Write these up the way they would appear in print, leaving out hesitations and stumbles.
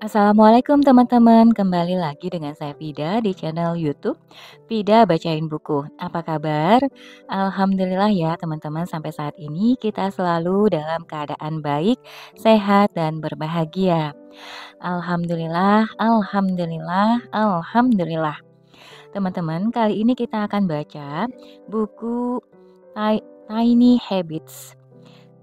Assalamualaikum teman-teman, kembali lagi dengan saya Fida di channel YouTube Fida Bacain Buku. Apa kabar? Alhamdulillah ya teman-teman, sampai saat ini kita selalu dalam keadaan baik, sehat, dan berbahagia. Alhamdulillah, alhamdulillah, alhamdulillah. Teman-teman, kali ini kita akan baca buku Tiny Habits,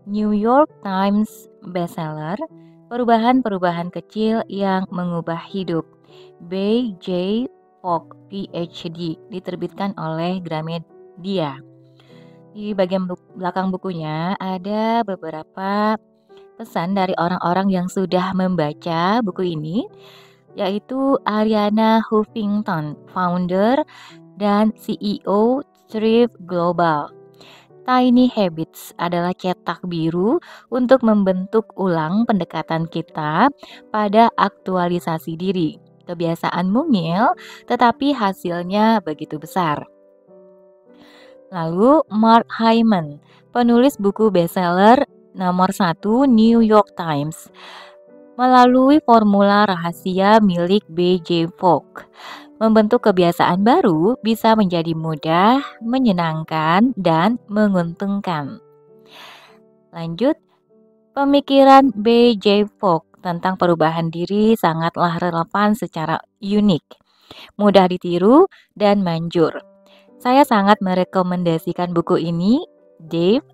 New York Times bestseller, perubahan-perubahan kecil yang mengubah hidup. By J. Fogg, PhD, diterbitkan oleh Gramedia. Di bagian belakang bukunya ada beberapa pesan dari orang-orang yang sudah membaca buku ini, yaitu Arianna Huffington, founder dan CEO Thrive Global. Tiny Habits adalah cetak biru untuk membentuk ulang pendekatan kita pada aktualisasi diri. Kebiasaan mungil, tetapi hasilnya begitu besar. Lalu Mark Hyman, penulis buku bestseller nomor 1 New York Times, melalui formula rahasia milik B.J. Fogg. Membentuk kebiasaan baru bisa menjadi mudah, menyenangkan, dan menguntungkan. Lanjut, pemikiran B.J. Fogg tentang perubahan diri sangatlah relevan secara unik, mudah ditiru, dan manjur. Saya sangat merekomendasikan buku ini. Dave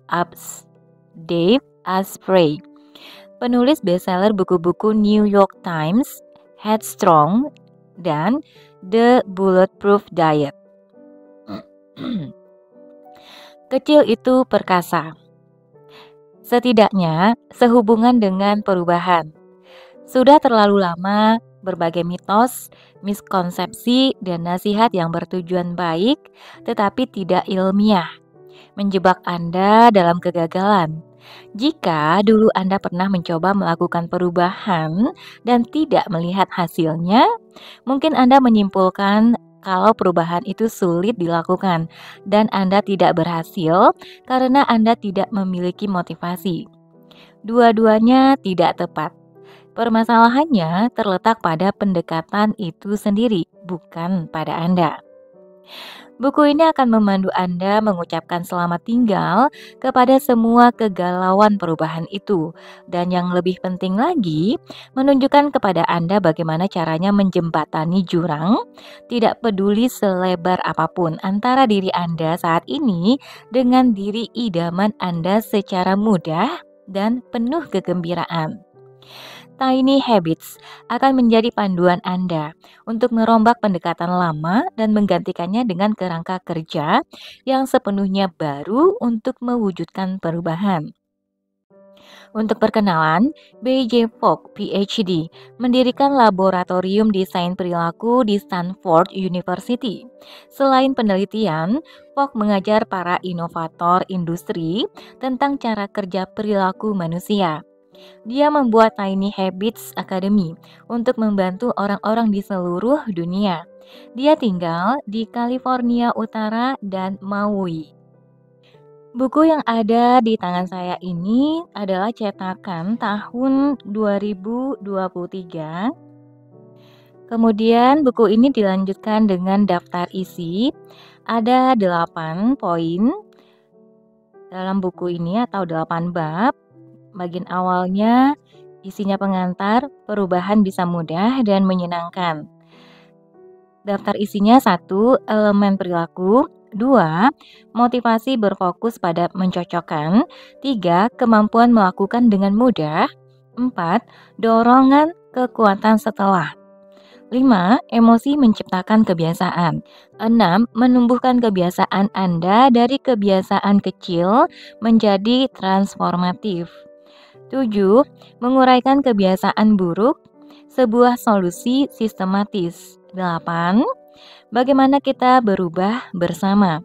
Asprey, penulis bestseller buku-buku New York Times, Headstrong, dan The Bulletproof Diet. Kecil itu perkasa. Setidaknya sehubungan dengan perubahan. Sudah terlalu lama berbagai mitos, miskonsepsi, dan nasihat yang bertujuan baik tetapi tidak ilmiah menjebak Anda dalam kegagalan. Jika dulu Anda pernah mencoba melakukan perubahan dan tidak melihat hasilnya, mungkin Anda menyimpulkan kalau perubahan itu sulit dilakukan dan Anda tidak berhasil karena Anda tidak memiliki motivasi. Dua-duanya tidak tepat. Permasalahannya terletak pada pendekatan itu sendiri, bukan pada Anda. Buku ini akan memandu Anda mengucapkan selamat tinggal kepada semua kegalauan perubahan itu. Dan yang lebih penting lagi, menunjukkan kepada Anda bagaimana caranya menjembatani jurang, tidak peduli selebar apapun antara diri Anda saat ini dengan diri idaman Anda secara mudah dan penuh kegembiraan. Tiny Habits akan menjadi panduan Anda untuk merombak pendekatan lama dan menggantikannya dengan kerangka kerja yang sepenuhnya baru untuk mewujudkan perubahan. Untuk perkenalan, B.J. Fogg, PhD, mendirikan laboratorium desain perilaku di Stanford University. Selain penelitian, Fogg mengajar para inovator industri tentang cara kerja perilaku manusia. Dia membuat Tiny Habits Academy untuk membantu orang-orang di seluruh dunia. Dia tinggal di California Utara dan Maui. Buku yang ada di tangan saya ini adalah cetakan tahun 2023. Kemudian buku ini dilanjutkan dengan daftar isi. Ada 8 poin dalam buku ini atau 8 bab. Bagian awalnya isinya pengantar, perubahan bisa mudah dan menyenangkan. Daftar isinya 1. Elemen perilaku. 2. Motivasi berfokus pada mencocokkan. 3. Kemampuan melakukan dengan mudah. 4. Dorongan kekuatan setelah. 5. Emosi menciptakan kebiasaan. 6. Menumbuhkan kebiasaan Anda dari kebiasaan kecil menjadi transformatif. 7. Menguraikan kebiasaan buruk, sebuah solusi sistematis. 8. Bagaimana kita berubah bersama.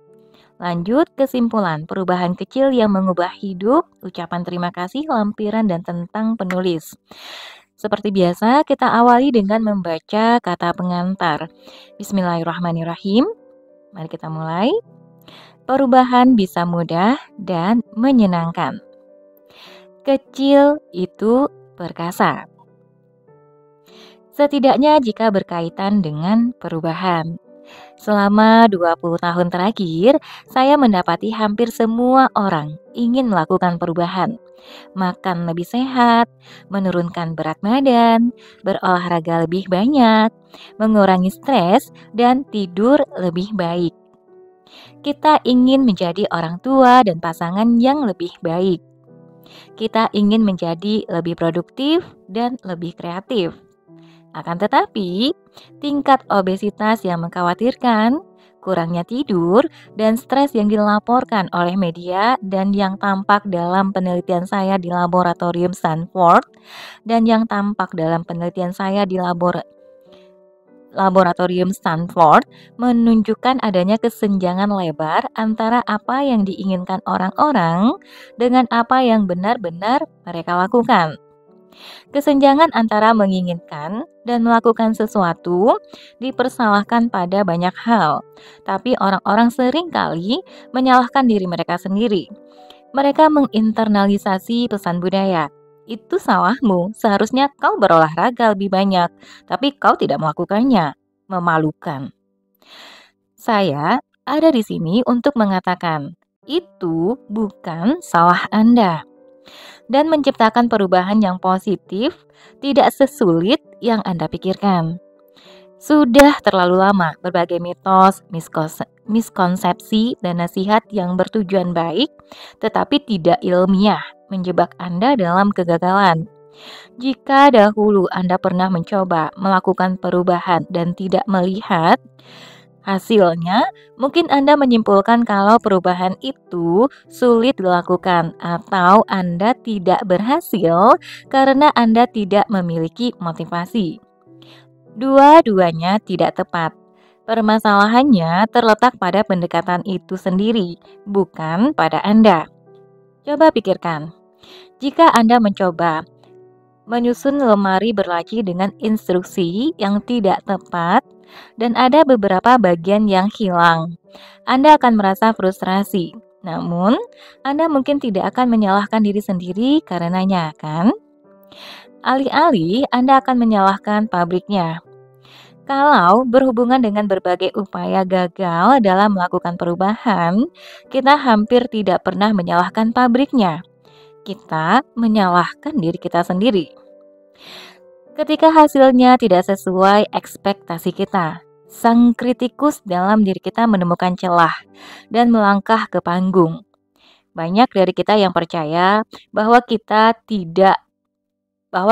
Lanjut, kesimpulan perubahan kecil yang mengubah hidup, ucapan terima kasih, lampiran, dan tentang penulis. Seperti biasa, kita awali dengan membaca kata pengantar. Bismillahirrahmanirrahim. Mari kita mulai. Perubahan bisa mudah dan menyenangkan. Kecil itu perkasa. Setidaknya jika berkaitan dengan perubahan. Selama 20 tahun terakhir, saya mendapati hampir semua orang ingin melakukan perubahan. Makan lebih sehat, menurunkan berat badan, berolahraga lebih banyak, mengurangi stres, dan tidur lebih baik. Kita ingin menjadi orang tua dan pasangan yang lebih baik. Kita ingin menjadi lebih produktif dan lebih kreatif. Akan tetapi, tingkat obesitas yang mengkhawatirkan, kurangnya tidur, dan stres yang dilaporkan oleh media dan yang tampak dalam penelitian saya di laboratorium Stanford dan yang tampak dalam penelitian saya di laboratorium Stanford menunjukkan adanya kesenjangan lebar antara apa yang diinginkan orang-orang dengan apa yang benar-benar mereka lakukan. Kesenjangan antara menginginkan dan melakukan sesuatu dipersalahkan pada banyak hal, tapi orang-orang seringkali menyalahkan diri mereka sendiri. Mereka menginternalisasi pesan budaya. Itu salahmu, seharusnya kau berolahraga lebih banyak, tapi kau tidak melakukannya. Memalukan. Saya ada di sini untuk mengatakan, itu bukan salah Anda. Dan menciptakan perubahan yang positif tidak sesulit yang Anda pikirkan. Sudah terlalu lama berbagai mitos, miskonsepsi, dan nasihat yang bertujuan baik tetapi tidak ilmiah menjebak Anda dalam kegagalan. Jika dahulu Anda pernah mencoba melakukan perubahan dan tidak melihat hasilnya, mungkin Anda menyimpulkan kalau perubahan itu sulit dilakukan atau Anda tidak berhasil karena Anda tidak memiliki motivasi. Dua-duanya tidak tepat. Permasalahannya terletak pada pendekatan itu sendiri, bukan pada Anda. Coba pikirkan, jika Anda mencoba menyusun lemari berlaci dengan instruksi yang tidak tepat dan ada beberapa bagian yang hilang, Anda akan merasa frustrasi. Namun, Anda mungkin tidak akan menyalahkan diri sendiri karenanya, kan? Alih-alih, Anda akan menyalahkan pabriknya. Kalau berhubungan dengan berbagai upaya gagal dalam melakukan perubahan, kita hampir tidak pernah menyalahkan pabriknya. Kita menyalahkan diri kita sendiri. Ketika hasilnya tidak sesuai ekspektasi kita, sang kritikus dalam diri kita menemukan celah dan melangkah ke panggung. Banyak dari kita yang percaya bahwa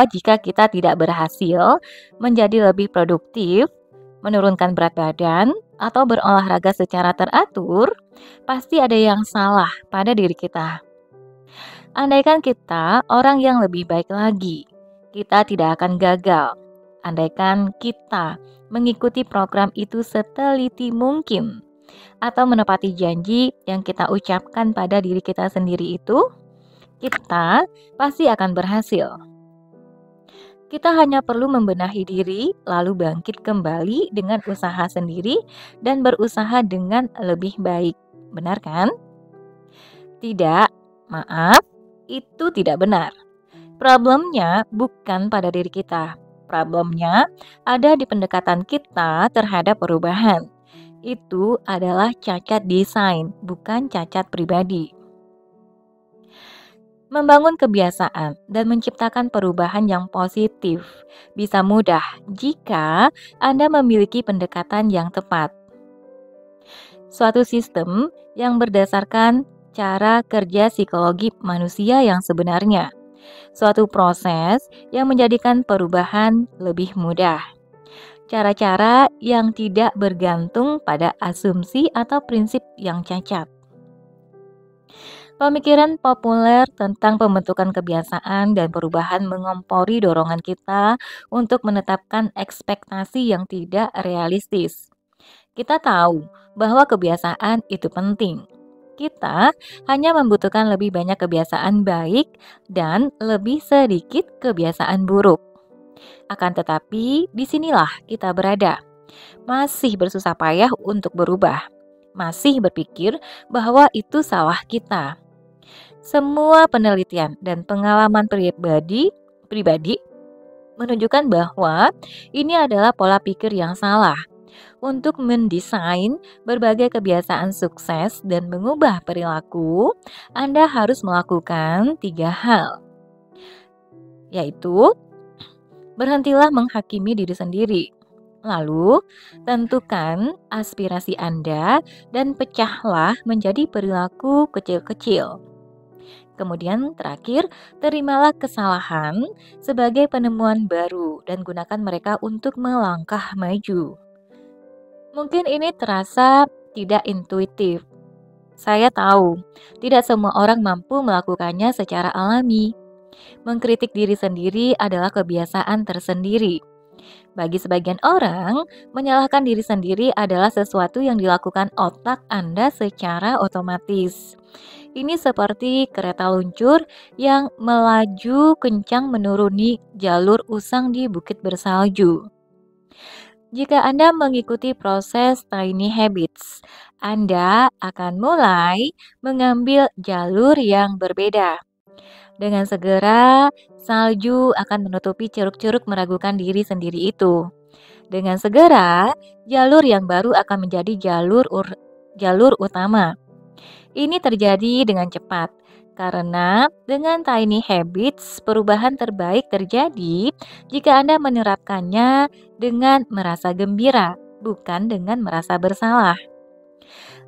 jika kita tidak berhasil menjadi lebih produktif, menurunkan berat badan, atau berolahraga secara teratur, pasti ada yang salah pada diri kita. Andaikan kita orang yang lebih baik lagi, kita tidak akan gagal. Andaikan kita mengikuti program itu seteliti mungkin, atau menepati janji yang kita ucapkan pada diri kita sendiri itu, kita pasti akan berhasil. Kita hanya perlu membenahi diri, lalu bangkit kembali dengan usaha sendiri dan berusaha dengan lebih baik. Benar kan? Tidak, maaf, itu tidak benar. Problemnya bukan pada diri kita. Problemnya ada di pendekatan kita terhadap perubahan. Itu adalah cacat desain, bukan cacat pribadi. Membangun kebiasaan dan menciptakan perubahan yang positif bisa mudah jika Anda memiliki pendekatan yang tepat. Suatu sistem yang berdasarkan cara kerja psikologi manusia yang sebenarnya. Suatu proses yang menjadikan perubahan lebih mudah. Cara-cara yang tidak bergantung pada asumsi atau prinsip yang cacat. Pemikiran populer tentang pembentukan kebiasaan dan perubahan mengompori dorongan kita untuk menetapkan ekspektasi yang tidak realistis. Kita tahu bahwa kebiasaan itu penting. Kita hanya membutuhkan lebih banyak kebiasaan baik dan lebih sedikit kebiasaan buruk. Akan tetapi, disinilah kita berada. Masih bersusah payah untuk berubah. Masih berpikir bahwa itu salah kita. Semua penelitian dan pengalaman pribadi menunjukkan bahwa ini adalah pola pikir yang salah. Untuk mendesain berbagai kebiasaan sukses dan mengubah perilaku, Anda harus melakukan tiga hal, yaitu berhentilah menghakimi diri sendiri. Lalu, tentukan aspirasi Anda dan pecahlah menjadi perilaku kecil-kecil. Kemudian terakhir, terimalah kesalahan sebagai penemuan baru dan gunakan mereka untuk melangkah maju. Mungkin ini terasa tidak intuitif. Saya tahu, tidak semua orang mampu melakukannya secara alami. Mengkritik diri sendiri adalah kebiasaan tersendiri. Bagi sebagian orang, menyalahkan diri sendiri adalah sesuatu yang dilakukan otak Anda secara otomatis. Ini seperti kereta luncur yang melaju kencang menuruni jalur usang di bukit bersalju. Jika Anda mengikuti proses Tiny Habits, Anda akan mulai mengambil jalur yang berbeda. Dengan segera, salju akan menutupi curug-curug meragukan diri sendiri itu. Dengan segera, jalur yang baru akan menjadi jalur utama. Ini terjadi dengan cepat, karena dengan tiny habits, perubahan terbaik terjadi jika Anda menerapkannya dengan merasa gembira, bukan dengan merasa bersalah.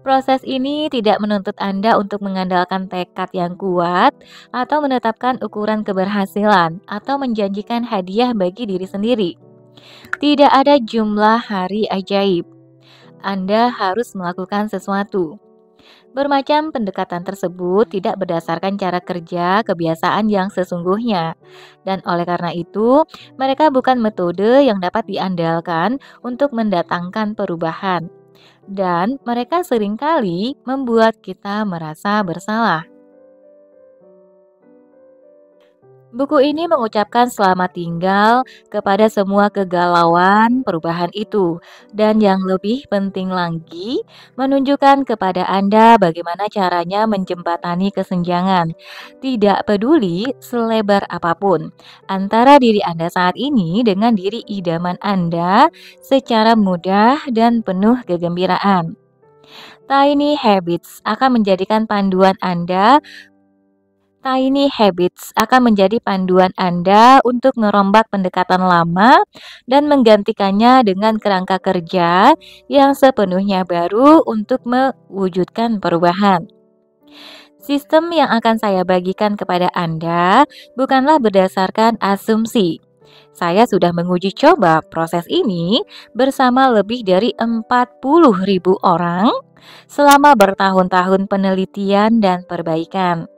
Proses ini tidak menuntut Anda untuk mengandalkan tekad yang kuat atau menetapkan ukuran keberhasilan atau menjanjikan hadiah bagi diri sendiri. Tidak ada jumlah hari ajaib. Anda harus melakukan sesuatu. Bermacam pendekatan tersebut tidak berdasarkan cara kerja kebiasaan yang sesungguhnya, dan oleh karena itu, mereka bukan metode yang dapat diandalkan untuk mendatangkan perubahan, dan mereka seringkali membuat kita merasa bersalah. Buku ini mengucapkan selamat tinggal kepada semua kegalauan perubahan itu, dan yang lebih penting lagi, menunjukkan kepada Anda bagaimana caranya menjembatani kesenjangan, tidak peduli selebar apapun, antara diri Anda saat ini dengan diri idaman Anda secara mudah dan penuh kegembiraan. Tiny Habits akan menjadikan panduan Anda Tiny Habits akan menjadi panduan Anda untuk merombak pendekatan lama dan menggantikannya dengan kerangka kerja yang sepenuhnya baru untuk mewujudkan perubahan. Sistem yang akan saya bagikan kepada Anda bukanlah berdasarkan asumsi. Saya sudah menguji coba proses ini bersama lebih dari 40.000 orang selama bertahun-tahun penelitian dan perbaikan.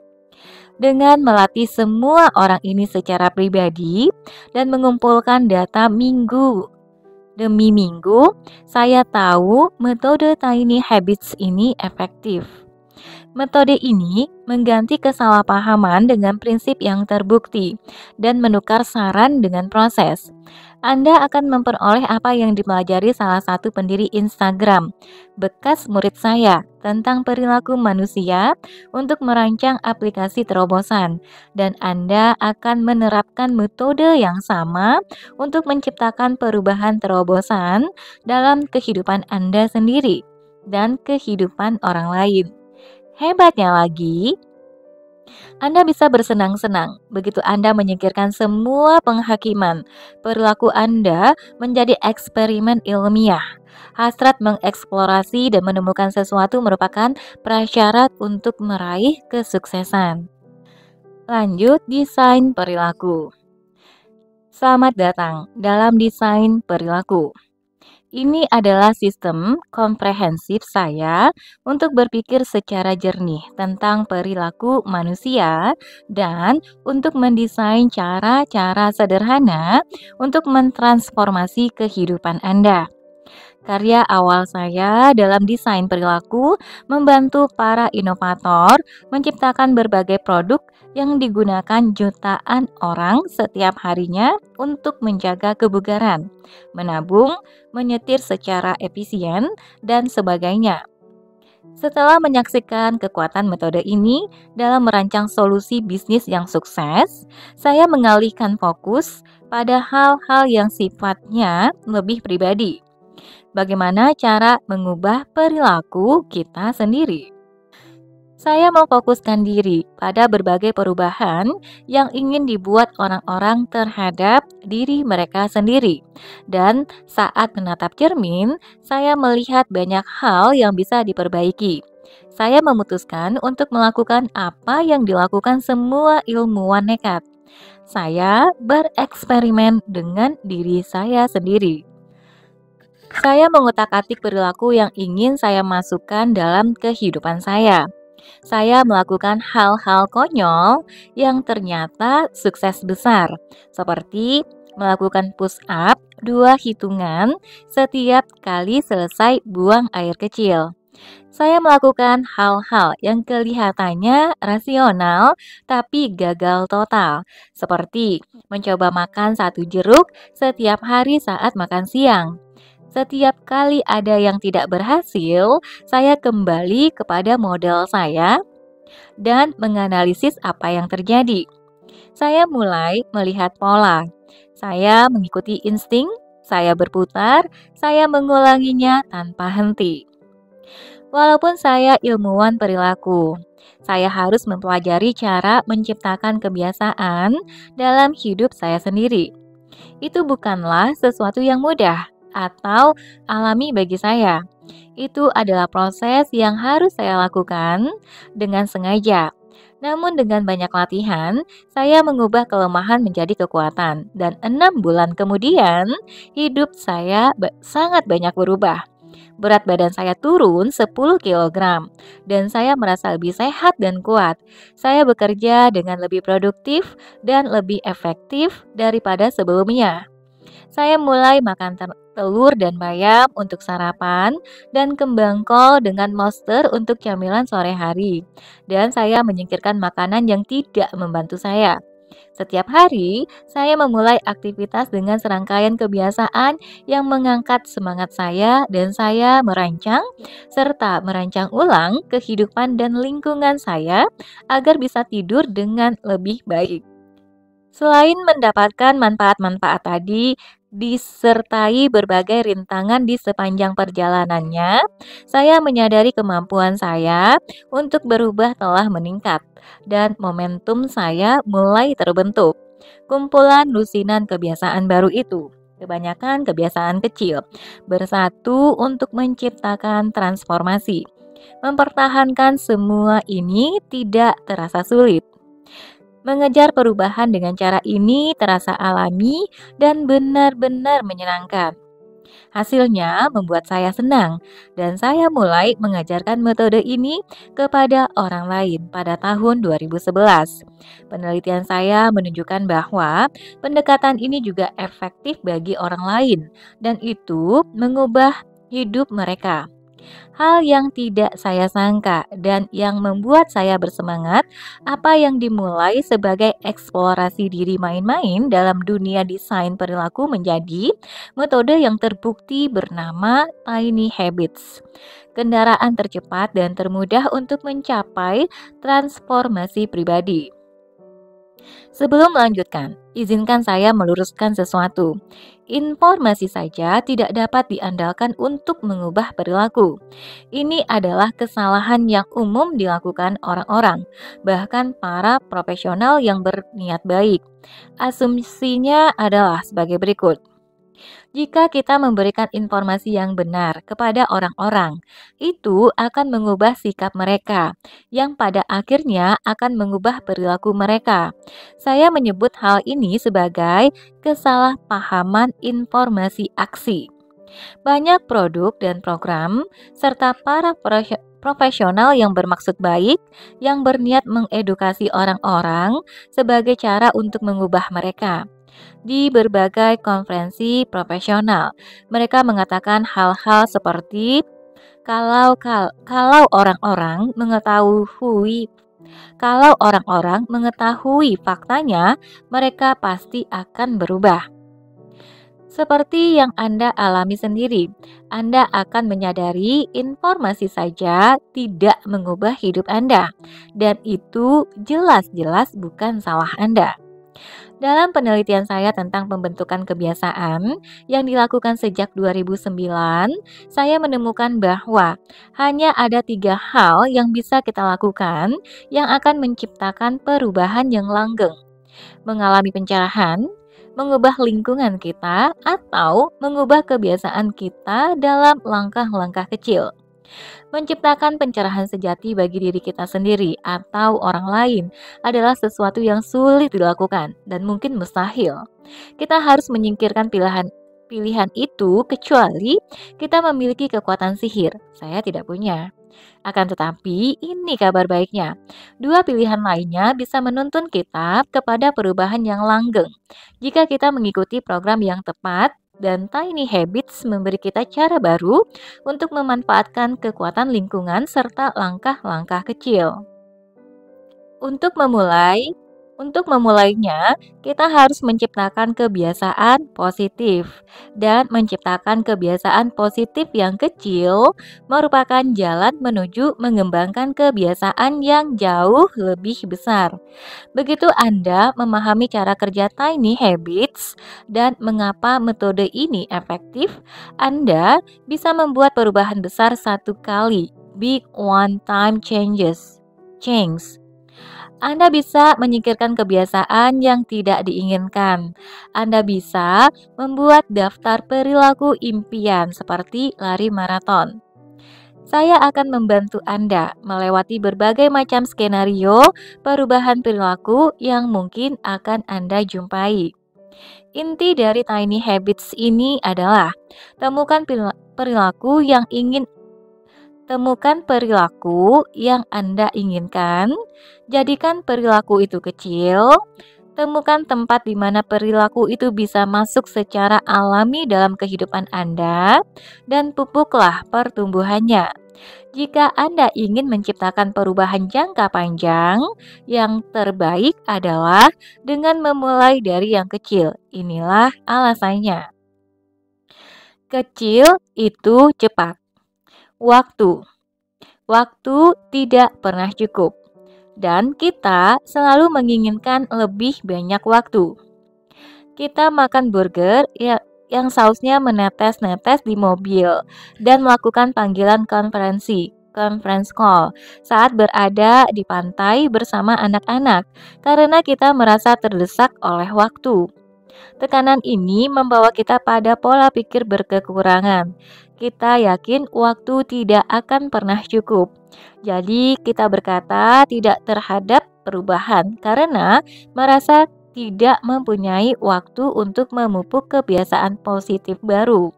Dengan melatih semua orang ini secara pribadi dan mengumpulkan data minggu demi minggu, saya tahu metode Tiny Habits ini efektif. Metode ini mengganti kesalahpahaman dengan prinsip yang terbukti dan menukar saran dengan proses. Anda akan memperoleh apa yang dipelajari salah satu pendiri Instagram, bekas murid saya, tentang perilaku manusia untuk merancang aplikasi terobosan, dan Anda akan menerapkan metode yang sama untuk menciptakan perubahan terobosan dalam kehidupan Anda sendiri dan kehidupan orang lain. Hebatnya lagi, Anda bisa bersenang-senang begitu Anda menyingkirkan semua penghakiman. Perilaku Anda menjadi eksperimen ilmiah. Hasrat mengeksplorasi dan menemukan sesuatu merupakan prasyarat untuk meraih kesuksesan. Lanjut, desain perilaku. Selamat datang dalam desain perilaku. Ini adalah sistem komprehensif saya untuk berpikir secara jernih tentang perilaku manusia dan untuk mendesain cara-cara sederhana untuk mentransformasi kehidupan Anda. Karya awal saya dalam desain perilaku membantu para inovator menciptakan berbagai produk yang digunakan jutaan orang setiap harinya untuk menjaga kebugaran, menabung, menyetir secara efisien, dan sebagainya. Setelah menyaksikan kekuatan metode ini dalam merancang solusi bisnis yang sukses, saya mengalihkan fokus pada hal-hal yang sifatnya lebih pribadi. Bagaimana cara mengubah perilaku kita sendiri? Saya memfokuskan diri pada berbagai perubahan yang ingin dibuat orang-orang terhadap diri mereka sendiri. Dan saat menatap cermin, saya melihat banyak hal yang bisa diperbaiki. Saya memutuskan untuk melakukan apa yang dilakukan semua ilmuwan nekat. Saya bereksperimen dengan diri saya sendiri. Saya mengutak-atik perilaku yang ingin saya masukkan dalam kehidupan saya. Saya melakukan hal-hal konyol yang ternyata sukses besar, seperti melakukan push up 2 hitungan setiap kali selesai buang air kecil. Saya melakukan hal-hal yang kelihatannya rasional tapi gagal total, seperti mencoba makan 1 jeruk setiap hari saat makan siang. Setiap kali ada yang tidak berhasil, saya kembali kepada model saya dan menganalisis apa yang terjadi. Saya mulai melihat pola. Saya mengikuti insting, saya berputar, saya mengulanginya tanpa henti. Walaupun saya ilmuwan perilaku, saya harus mempelajari cara menciptakan kebiasaan dalam hidup saya sendiri. Itu bukanlah sesuatu yang mudah atau alami bagi saya. Itu adalah proses yang harus saya lakukan dengan sengaja. Namun dengan banyak latihan, saya mengubah kelemahan menjadi kekuatan. Dan 6 bulan kemudian, hidup saya sangat banyak berubah. Berat badan saya turun 10 kilogram dan saya merasa lebih sehat dan kuat. Saya bekerja dengan lebih produktif dan lebih efektif daripada sebelumnya. Saya mulai makan telur dan bayam untuk sarapan dan kembang kol dengan monster untuk camilan sore hari. Dan saya menyingkirkan makanan yang tidak membantu saya. Setiap hari, saya memulai aktivitas dengan serangkaian kebiasaan yang mengangkat semangat saya dan saya merancang serta merancang ulang kehidupan dan lingkungan saya agar bisa tidur dengan lebih baik. Selain mendapatkan manfaat-manfaat tadi, disertai berbagai rintangan di sepanjang perjalanannya, saya menyadari kemampuan saya untuk berubah telah meningkat dan momentum saya mulai terbentuk. Kumpulan lusinan kebiasaan baru itu, kebanyakan kebiasaan kecil, bersatu untuk menciptakan transformasi. Mempertahankan semua ini tidak terasa sulit. Mengejar perubahan dengan cara ini terasa alami dan benar-benar menyenangkan. Hasilnya membuat saya senang dan saya mulai mengajarkan metode ini kepada orang lain pada tahun 2011. Penelitian saya menunjukkan bahwa pendekatan ini juga efektif bagi orang lain dan itu mengubah hidup mereka. Hal yang tidak saya sangka dan yang membuat saya bersemangat, apa yang dimulai sebagai eksplorasi diri main-main dalam dunia desain perilaku menjadi metode yang terbukti bernama Tiny Habits. Kendaraan tercepat dan termudah untuk mencapai transformasi pribadi. Sebelum melanjutkan, izinkan saya meluruskan sesuatu. Informasi saja tidak dapat diandalkan untuk mengubah perilaku. Ini adalah kesalahan yang umum dilakukan orang-orang, bahkan para profesional yang berniat baik. Asumsinya adalah sebagai berikut. Jika kita memberikan informasi yang benar kepada orang-orang, itu akan mengubah sikap mereka, yang pada akhirnya akan mengubah perilaku mereka. Saya menyebut hal ini sebagai kesalahpahaman informasi aksi. Banyak produk dan program, serta para profesional yang bermaksud baik, yang berniat mengedukasi orang-orang sebagai cara untuk mengubah mereka. Di berbagai konferensi profesional, mereka mengatakan hal-hal seperti kalau orang-orang mengetahui faktanya, mereka pasti akan berubah. Seperti yang Anda alami sendiri, Anda akan menyadari informasi saja tidak mengubah hidup Anda, dan itu jelas-jelas bukan salah Anda. Dalam penelitian saya tentang pembentukan kebiasaan yang dilakukan sejak 2009, saya menemukan bahwa hanya ada 3 hal yang bisa kita lakukan yang akan menciptakan perubahan yang langgeng: mengalami pencerahan, mengubah lingkungan kita, atau mengubah kebiasaan kita dalam langkah-langkah kecil. Menciptakan pencerahan sejati bagi diri kita sendiri atau orang lain adalah sesuatu yang sulit dilakukan dan mungkin mustahil. Kita harus menyingkirkan pilihan itu kecuali kita memiliki kekuatan sihir. Saya tidak punya. Akan tetapi, ini kabar baiknya. 2 pilihan lainnya bisa menuntun kita kepada perubahan yang langgeng. Jika kita mengikuti program yang tepat, dan Tiny Habits memberi kita cara baru untuk memanfaatkan kekuatan lingkungan serta langkah-langkah kecil. Untuk memulai, untuk memulainya, kita harus menciptakan kebiasaan positif. Dan menciptakan kebiasaan positif yang kecil merupakan jalan menuju mengembangkan kebiasaan yang jauh lebih besar. Begitu Anda memahami cara kerja Tiny Habits dan mengapa metode ini efektif, Anda bisa membuat perubahan besar satu kali. Big one-time change. Anda bisa menyingkirkan kebiasaan yang tidak diinginkan. Anda bisa membuat daftar perilaku impian seperti lari maraton. Saya akan membantu Anda melewati berbagai macam skenario perubahan perilaku yang mungkin akan Anda jumpai. Inti dari Tiny Habits ini adalah temukan perilaku yang ingin Temukan perilaku yang Anda inginkan, jadikan perilaku itu kecil, temukan tempat di mana perilaku itu bisa masuk secara alami dalam kehidupan Anda, dan pupuklah pertumbuhannya. Jika Anda ingin menciptakan perubahan jangka panjang, yang terbaik adalah dengan memulai dari yang kecil. Inilah alasannya. Kecil itu cepat. Waktu. Waktu tidak pernah cukup. Dan kita selalu menginginkan lebih banyak waktu. Kita makan burger yang sausnya menetes-netes di mobil dan melakukan panggilan conference call saat berada di pantai bersama anak-anak karena kita merasa terdesak oleh waktu. Tekanan ini membawa kita pada pola pikir berkekurangan. Kita yakin waktu tidak akan pernah cukup. Jadi kita berkata tidak terhadap perubahan karena merasa tidak mempunyai waktu untuk memupuk kebiasaan positif baru.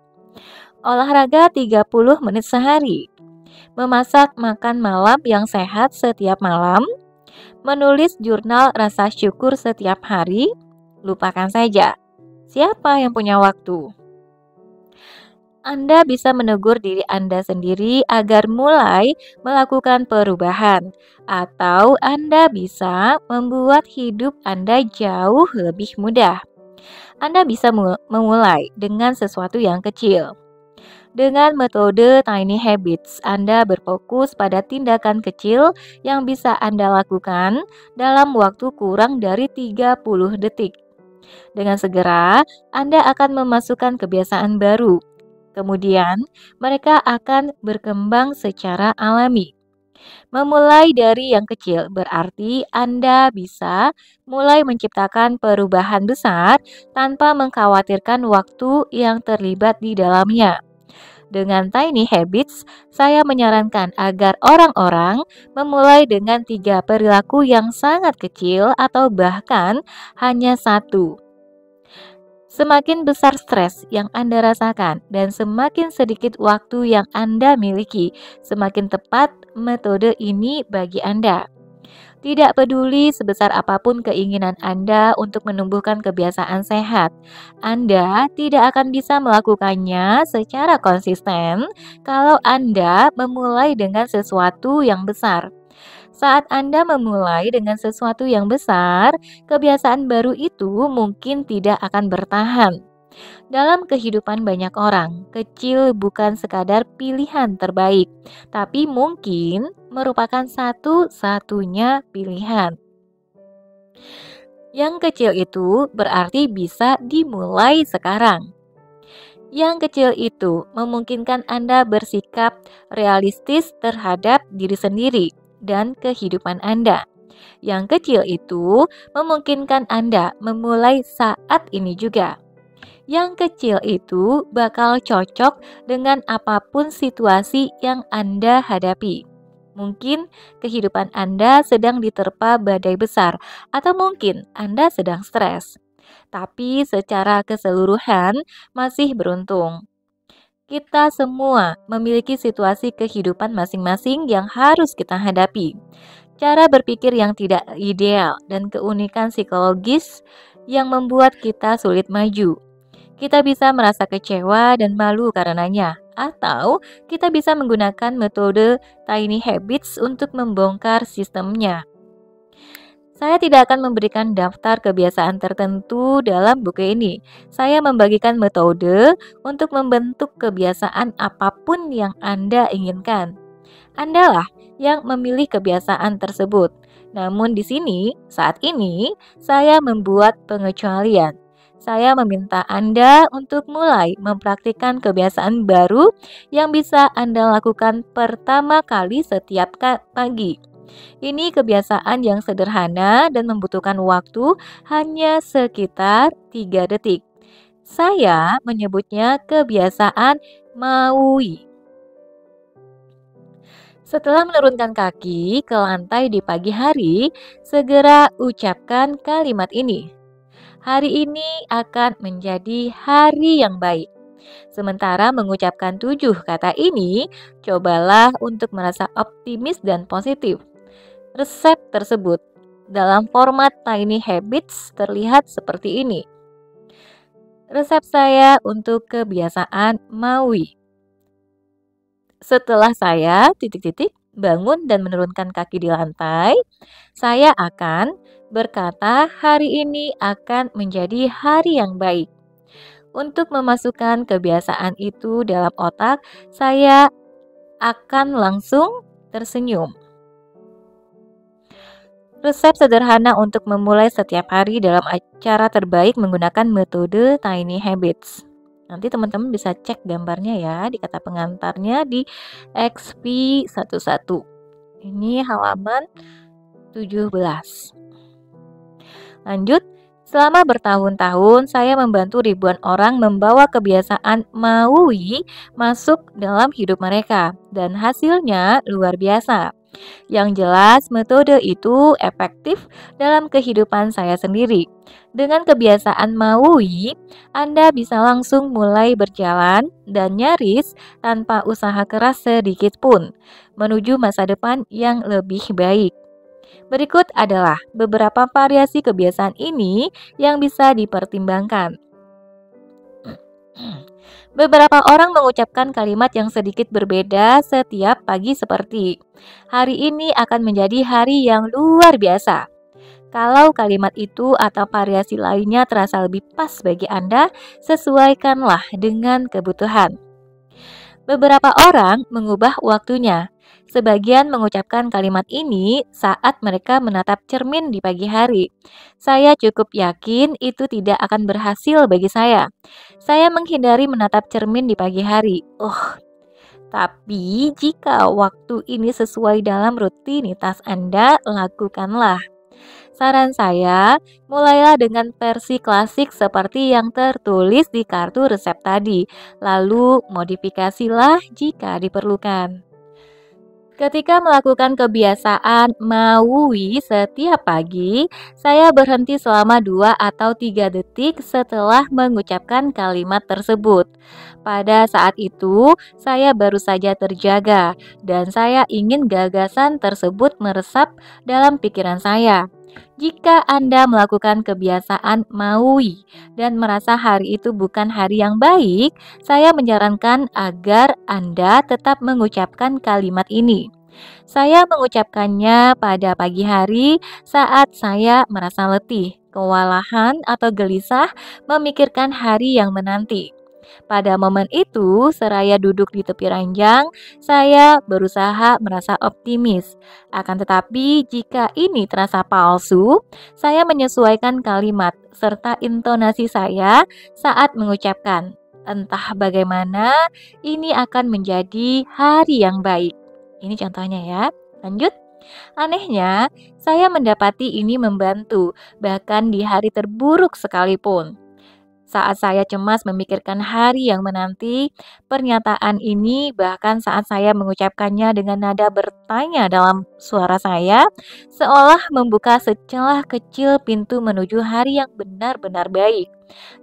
Olahraga 30 menit sehari. Memasak makan malam yang sehat setiap malam. Menulis jurnal rasa syukur setiap hari. Lupakan saja. Siapa yang punya waktu? Anda bisa menegur diri Anda sendiri agar mulai melakukan perubahan, atau Anda bisa membuat hidup Anda jauh lebih mudah. Anda bisa memulai dengan sesuatu yang kecil. Dengan metode Tiny Habits, Anda berfokus pada tindakan kecil yang bisa Anda lakukan dalam waktu kurang dari 30 detik. Dengan segera, Anda akan memasukkan kebiasaan baru. Kemudian, mereka akan berkembang secara alami. Memulai dari yang kecil berarti Anda bisa mulai menciptakan perubahan besar tanpa mengkhawatirkan waktu yang terlibat di dalamnya. Dengan Tiny Habits, saya menyarankan agar orang-orang memulai dengan 3 perilaku yang sangat kecil atau bahkan hanya satu. Semakin besar stres yang Anda rasakan dan semakin sedikit waktu yang Anda miliki, semakin tepat metode ini bagi Anda. Tidak peduli sebesar apapun keinginan Anda untuk menumbuhkan kebiasaan sehat, Anda tidak akan bisa melakukannya secara konsisten kalau Anda memulai dengan sesuatu yang besar. Saat Anda memulai dengan sesuatu yang besar, kebiasaan baru itu mungkin tidak akan bertahan. Dalam kehidupan banyak orang, kecil bukan sekadar pilihan terbaik, tapi mungkin merupakan satu-satunya pilihan. Yang kecil itu berarti bisa dimulai sekarang. Yang kecil itu memungkinkan Anda bersikap realistis terhadap diri sendiri dan kehidupan Anda. Yang kecil itu memungkinkan Anda memulai saat ini juga. Yang kecil itu bakal cocok dengan apapun situasi yang Anda hadapi. Mungkin kehidupan Anda sedang diterpa badai besar, atau mungkin Anda sedang stres. Tapi secara keseluruhan masih beruntung. Kita semua memiliki situasi kehidupan masing-masing yang harus kita hadapi. Cara berpikir yang tidak ideal dan keunikan psikologis yang membuat kita sulit maju. Kita bisa merasa kecewa dan malu karenanya, atau kita bisa menggunakan metode tiny habits untuk membongkar sistemnya. Saya tidak akan memberikan daftar kebiasaan tertentu dalam buku ini. Saya membagikan metode untuk membentuk kebiasaan apapun yang Anda inginkan. Andalah yang memilih kebiasaan tersebut. Namun di sini, saat ini, saya membuat pengecualian. Saya meminta Anda untuk mulai mempraktikkan kebiasaan baru yang bisa Anda lakukan pertama kali setiap pagi. Ini kebiasaan yang sederhana dan membutuhkan waktu hanya sekitar 3 detik. Saya menyebutnya kebiasaan Maui. Setelah menurunkan kaki ke lantai di pagi hari, segera ucapkan kalimat ini. Hari ini akan menjadi hari yang baik. Sementara mengucapkan 7 kata ini, cobalah untuk merasa optimis dan positif. Resep tersebut dalam format Tiny Habits terlihat seperti ini. Resep saya untuk kebiasaan Maui. Setelah saya bangun dan menurunkan kaki di lantai, saya akan berkata hari ini akan menjadi hari yang baik. Untuk memasukkan kebiasaan itu dalam otak, saya akan langsung tersenyum. Resep sederhana untuk memulai setiap hari dalam acara terbaik menggunakan metode Tiny Habits. Nanti teman-teman bisa cek gambarnya ya di kata pengantarnya di XP11. Ini halaman 17. Lanjut, selama bertahun-tahun saya membantu ribuan orang membawa kebiasaan Maui masuk dalam hidup mereka dan hasilnya luar biasa. Yang jelas, metode itu efektif dalam kehidupan saya sendiri. Dengan kebiasaan Maui, Anda bisa langsung mulai berjalan dan nyaris tanpa usaha keras sedikit pun menuju masa depan yang lebih baik. Berikut adalah beberapa variasi kebiasaan ini yang bisa dipertimbangkan. Beberapa orang mengucapkan kalimat yang sedikit berbeda setiap pagi seperti, hari ini akan menjadi hari yang luar biasa. Kalau kalimat itu atau variasi lainnya terasa lebih pas bagi Anda, sesuaikanlah dengan kebutuhan. Beberapa orang mengubah waktunya. Sebagian mengucapkan kalimat ini saat mereka menatap cermin di pagi hari. Saya cukup yakin itu tidak akan berhasil bagi saya. Saya menghindari menatap cermin di pagi hari. Tapi jika waktu ini sesuai dalam rutinitas Anda, lakukanlah. Saran saya, mulailah dengan versi klasik seperti yang tertulis di kartu resep tadi, lalu modifikasilah jika diperlukan. Ketika melakukan kebiasaan Maui setiap pagi, saya berhenti selama 2 atau 3 detik setelah mengucapkan kalimat tersebut. Pada saat itu, saya baru saja terjaga dan saya ingin gagasan tersebut meresap dalam pikiran saya. Jika Anda melakukan kebiasaan Maui dan merasa hari itu bukan hari yang baik, saya menyarankan agar Anda tetap mengucapkan kalimat ini. Saya mengucapkannya pada pagi hari saat saya merasa letih, kewalahan, atau gelisah memikirkan hari yang menanti. Pada momen itu, seraya duduk di tepi ranjang, saya berusaha merasa optimis. Akan tetapi, jika ini terasa palsu, saya menyesuaikan kalimat serta intonasi saya saat mengucapkan. Entah bagaimana, ini akan menjadi hari yang baik. Ini contohnya ya. Lanjut. Anehnya, saya mendapati ini membantu, bahkan di hari terburuk sekalipun. Saat saya cemas memikirkan hari yang menanti, pernyataan ini bahkan saat saya mengucapkannya dengan nada bertanya dalam suara saya, seolah membuka secelah kecil pintu menuju hari yang benar-benar baik.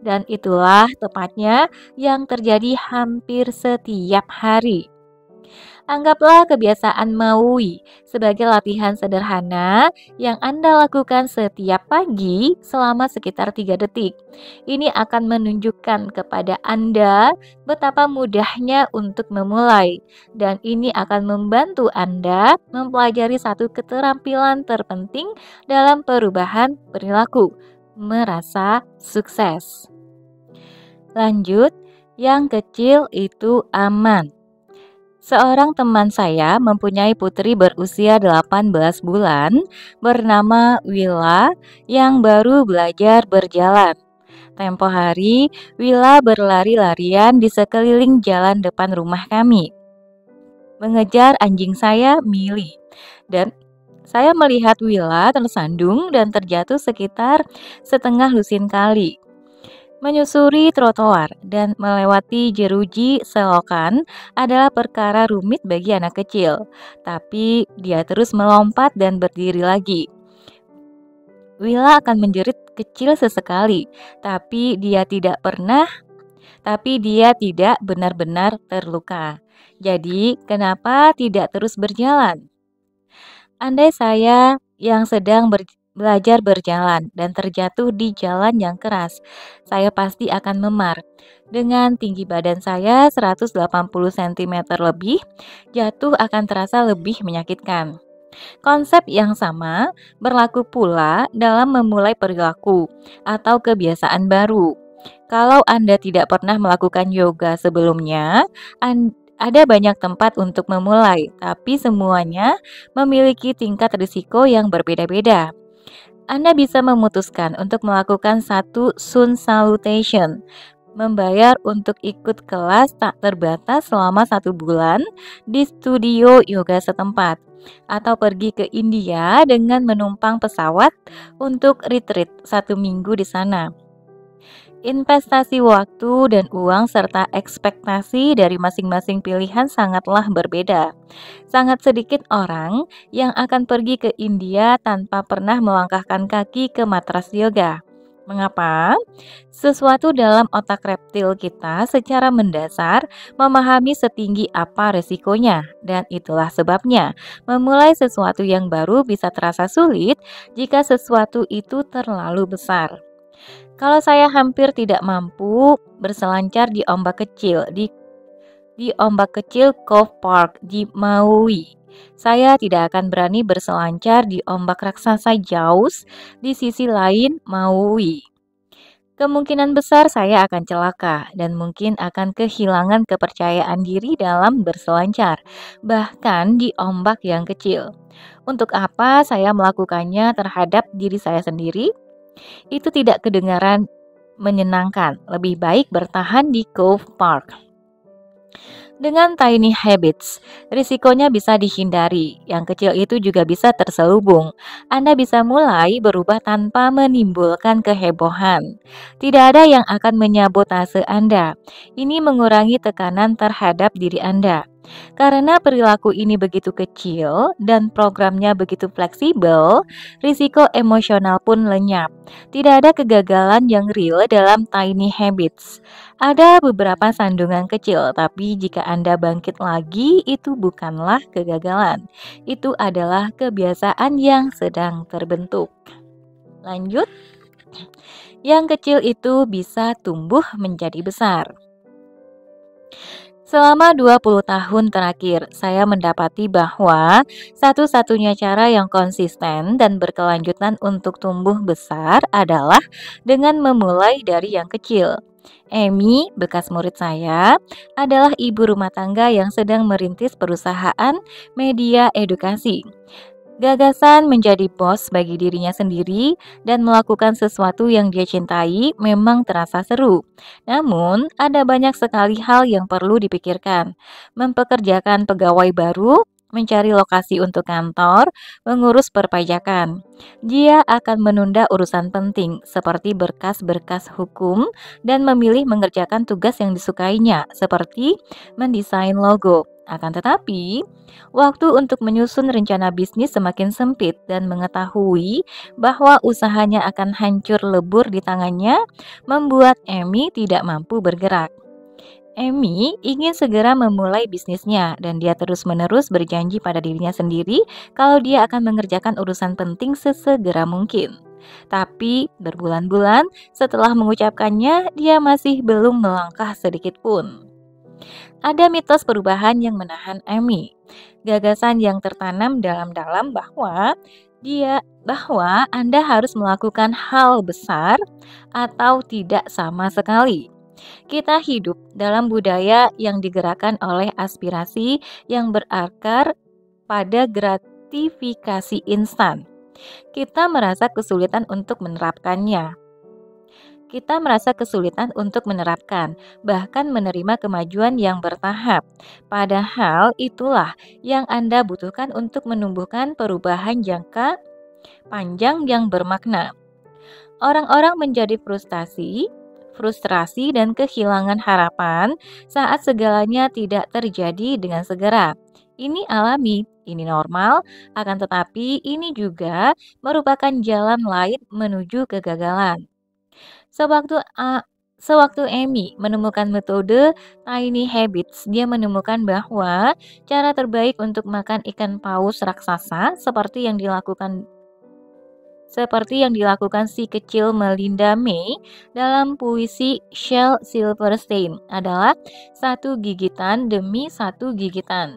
Dan itulah tepatnya yang terjadi hampir setiap hari. Anggaplah kebiasaan Maui sebagai latihan sederhana yang Anda lakukan setiap pagi selama sekitar 3 detik. Ini akan menunjukkan kepada Anda betapa mudahnya untuk memulai, dan ini akan membantu Anda mempelajari satu keterampilan terpenting dalam perubahan perilaku, merasa sukses. Lanjut, yang kecil itu aman. Seorang teman saya mempunyai putri berusia 18 bulan bernama Willa yang baru belajar berjalan. Tempo hari, Willa berlari-larian di sekeliling jalan depan rumah kami, mengejar anjing saya, Millie. Dan saya melihat Willa tersandung dan terjatuh sekitar setengah lusin kali. Menyusuri trotoar dan melewati jeruji selokan adalah perkara rumit bagi anak kecil, tapi dia terus melompat dan berdiri lagi. Willa akan menjerit kecil sesekali, tapi dia tidak benar-benar terluka. Jadi, kenapa tidak terus berjalan? Andai saya yang sedang belajar berjalan dan terjatuh di jalan yang keras, saya pasti akan memar. Dengan tinggi badan saya 180 cm lebih, jatuh akan terasa lebih menyakitkan. Konsep yang sama berlaku pula dalam memulai perilaku atau kebiasaan baru. Kalau Anda tidak pernah melakukan yoga sebelumnya, ada banyak tempat untuk memulai, tapi semuanya memiliki tingkat risiko yang berbeda-beda. Anda bisa memutuskan untuk melakukan satu sun salutation, membayar untuk ikut kelas tak terbatas selama 1 bulan di studio yoga setempat, atau pergi ke India dengan menumpang pesawat untuk retreat 1 minggu di sana. Investasi waktu dan uang serta ekspektasi dari masing-masing pilihan sangatlah berbeda. Sangat sedikit orang yang akan pergi ke India tanpa pernah melangkahkan kaki ke matras yoga. Mengapa? Sesuatu dalam otak reptil kita secara mendasar memahami setinggi apa resikonya, dan itulah sebabnya memulai sesuatu yang baru bisa terasa sulit jika sesuatu itu terlalu besar. Kalau saya hampir tidak mampu berselancar di ombak kecil di ombak kecil Cove Park di Maui, saya tidak akan berani berselancar di ombak raksasa Jaws di sisi lain Maui. Kemungkinan besar saya akan celaka dan mungkin akan kehilangan kepercayaan diri dalam berselancar, bahkan di ombak yang kecil. Untuk apa saya melakukannya terhadap diri saya sendiri? Itu tidak kedengaran menyenangkan. Lebih baik bertahan di Cove Park. Dengan tiny habits, risikonya bisa dihindari. Yang kecil itu juga bisa terselubung. Anda bisa mulai berubah tanpa menimbulkan kehebohan. Tidak ada yang akan menyabotase Anda. Ini mengurangi tekanan terhadap diri Anda. Karena perilaku ini begitu kecil dan programnya begitu fleksibel, risiko emosional pun lenyap. Tidak ada kegagalan yang real dalam tiny habits. Ada beberapa sandungan kecil, tapi jika Anda bangkit lagi, itu bukanlah kegagalan. Itu adalah kebiasaan yang sedang terbentuk. Lanjut. Yang kecil itu bisa tumbuh menjadi besar. Selama 20 tahun terakhir, saya mendapati bahwa satu-satunya cara yang konsisten dan berkelanjutan untuk tumbuh besar adalah dengan memulai dari yang kecil. Amy, bekas murid saya, adalah ibu rumah tangga yang sedang merintis perusahaan media edukasi. Gagasan menjadi bos bagi dirinya sendiri dan melakukan sesuatu yang dia cintai memang terasa seru. Namun, ada banyak sekali hal yang perlu dipikirkan. Mempekerjakan pegawai baru, mencari lokasi untuk kantor, mengurus perpajakan. Dia akan menunda urusan penting seperti berkas-berkas hukum dan memilih mengerjakan tugas yang disukainya seperti mendesain logo. Akan tetapi, waktu untuk menyusun rencana bisnis semakin sempit dan mengetahui bahwa usahanya akan hancur lebur di tangannya membuat Amy tidak mampu bergerak. Amy ingin segera memulai bisnisnya dan dia terus-menerus berjanji pada dirinya sendiri kalau dia akan mengerjakan urusan penting sesegera mungkin. Tapi berbulan-bulan setelah mengucapkannya, dia masih belum melangkah sedikit pun. Ada mitos perubahan yang menahan Amy. Gagasan yang tertanam dalam-dalam bahwa Anda harus melakukan hal besar atau tidak sama sekali. Kita hidup dalam budaya yang digerakkan oleh aspirasi yang berakar pada gratifikasi instan. Kita merasa kesulitan untuk menerapkannya. Kita merasa kesulitan untuk menerapkan, bahkan menerima kemajuan yang bertahap. Padahal itulah yang Anda butuhkan untuk menumbuhkan perubahan jangka panjang yang bermakna. Orang-orang menjadi frustrasi dan kehilangan harapan saat segalanya tidak terjadi dengan segera. Ini alami, ini normal, akan tetapi ini juga merupakan jalan lain menuju kegagalan. Sewaktu Amy menemukan metode Tiny Habits, dia menemukan bahwa cara terbaik untuk makan ikan paus raksasa seperti yang dilakukan si kecil Melinda May dalam puisi Shel Silverstein adalah satu gigitan demi satu gigitan.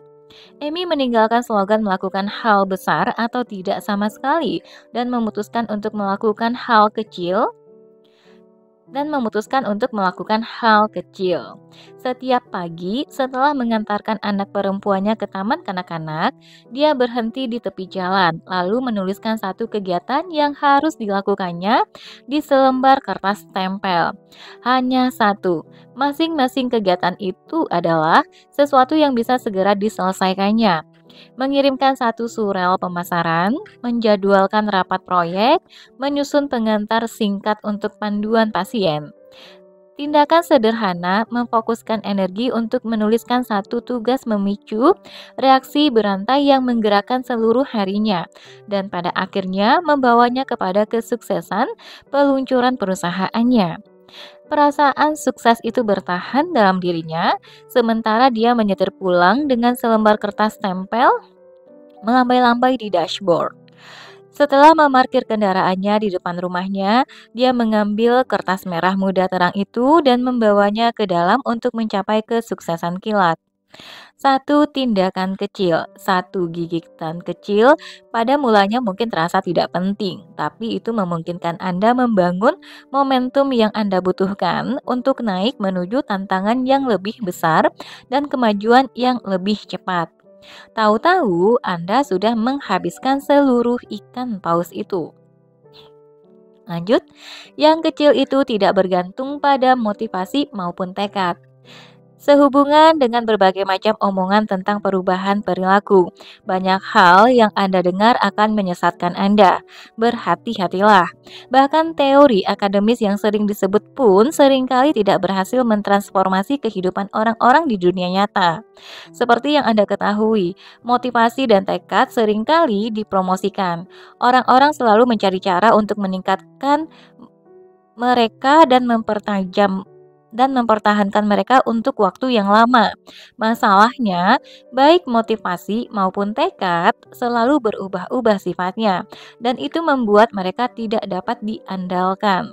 Amy meninggalkan slogan melakukan hal besar atau tidak sama sekali dan memutuskan untuk melakukan hal kecil. Setiap pagi setelah mengantarkan anak perempuannya ke taman kanak-kanak, dia berhenti di tepi jalan, lalu menuliskan satu kegiatan yang harus dilakukannya di selembar kertas tempel. Hanya satu. Masing-masing kegiatan itu adalah sesuatu yang bisa segera diselesaikannya. Mengirimkan satu surel pemasaran, menjadwalkan rapat proyek, menyusun pengantar singkat untuk panduan pasien. Tindakan sederhana memfokuskan energi untuk menuliskan satu tugas memicu reaksi berantai yang menggerakkan seluruh harinya dan pada akhirnya membawanya kepada kesuksesan peluncuran perusahaannya. Perasaan sukses itu bertahan dalam dirinya, sementara dia menyetir pulang dengan selembar kertas tempel melambai-lambai di dashboard. Setelah memarkir kendaraannya di depan rumahnya, dia mengambil kertas merah muda terang itu dan membawanya ke dalam untuk mencapai kesuksesan kilat. Satu tindakan kecil, satu gigitan kecil, pada mulanya mungkin terasa tidak penting, tapi itu memungkinkan Anda membangun momentum yang Anda butuhkan untuk naik menuju tantangan yang lebih besar dan kemajuan yang lebih cepat. Tahu-tahu Anda sudah menghabiskan seluruh ikan paus itu. Lanjut, yang kecil itu tidak bergantung pada motivasi maupun tekad. Sehubungan dengan berbagai macam omongan tentang perubahan perilaku, banyak hal yang Anda dengar akan menyesatkan Anda. Berhati-hatilah. Bahkan teori akademis yang sering disebut pun seringkali tidak berhasil mentransformasi kehidupan orang-orang di dunia nyata. Seperti yang Anda ketahui, motivasi dan tekad seringkali dipromosikan. Orang-orang selalu mencari cara untuk meningkatkan mereka dan mempertahankan mereka untuk waktu yang lama. Masalahnya, baik motivasi maupun tekad selalu berubah-ubah sifatnya, dan itu membuat mereka tidak dapat diandalkan.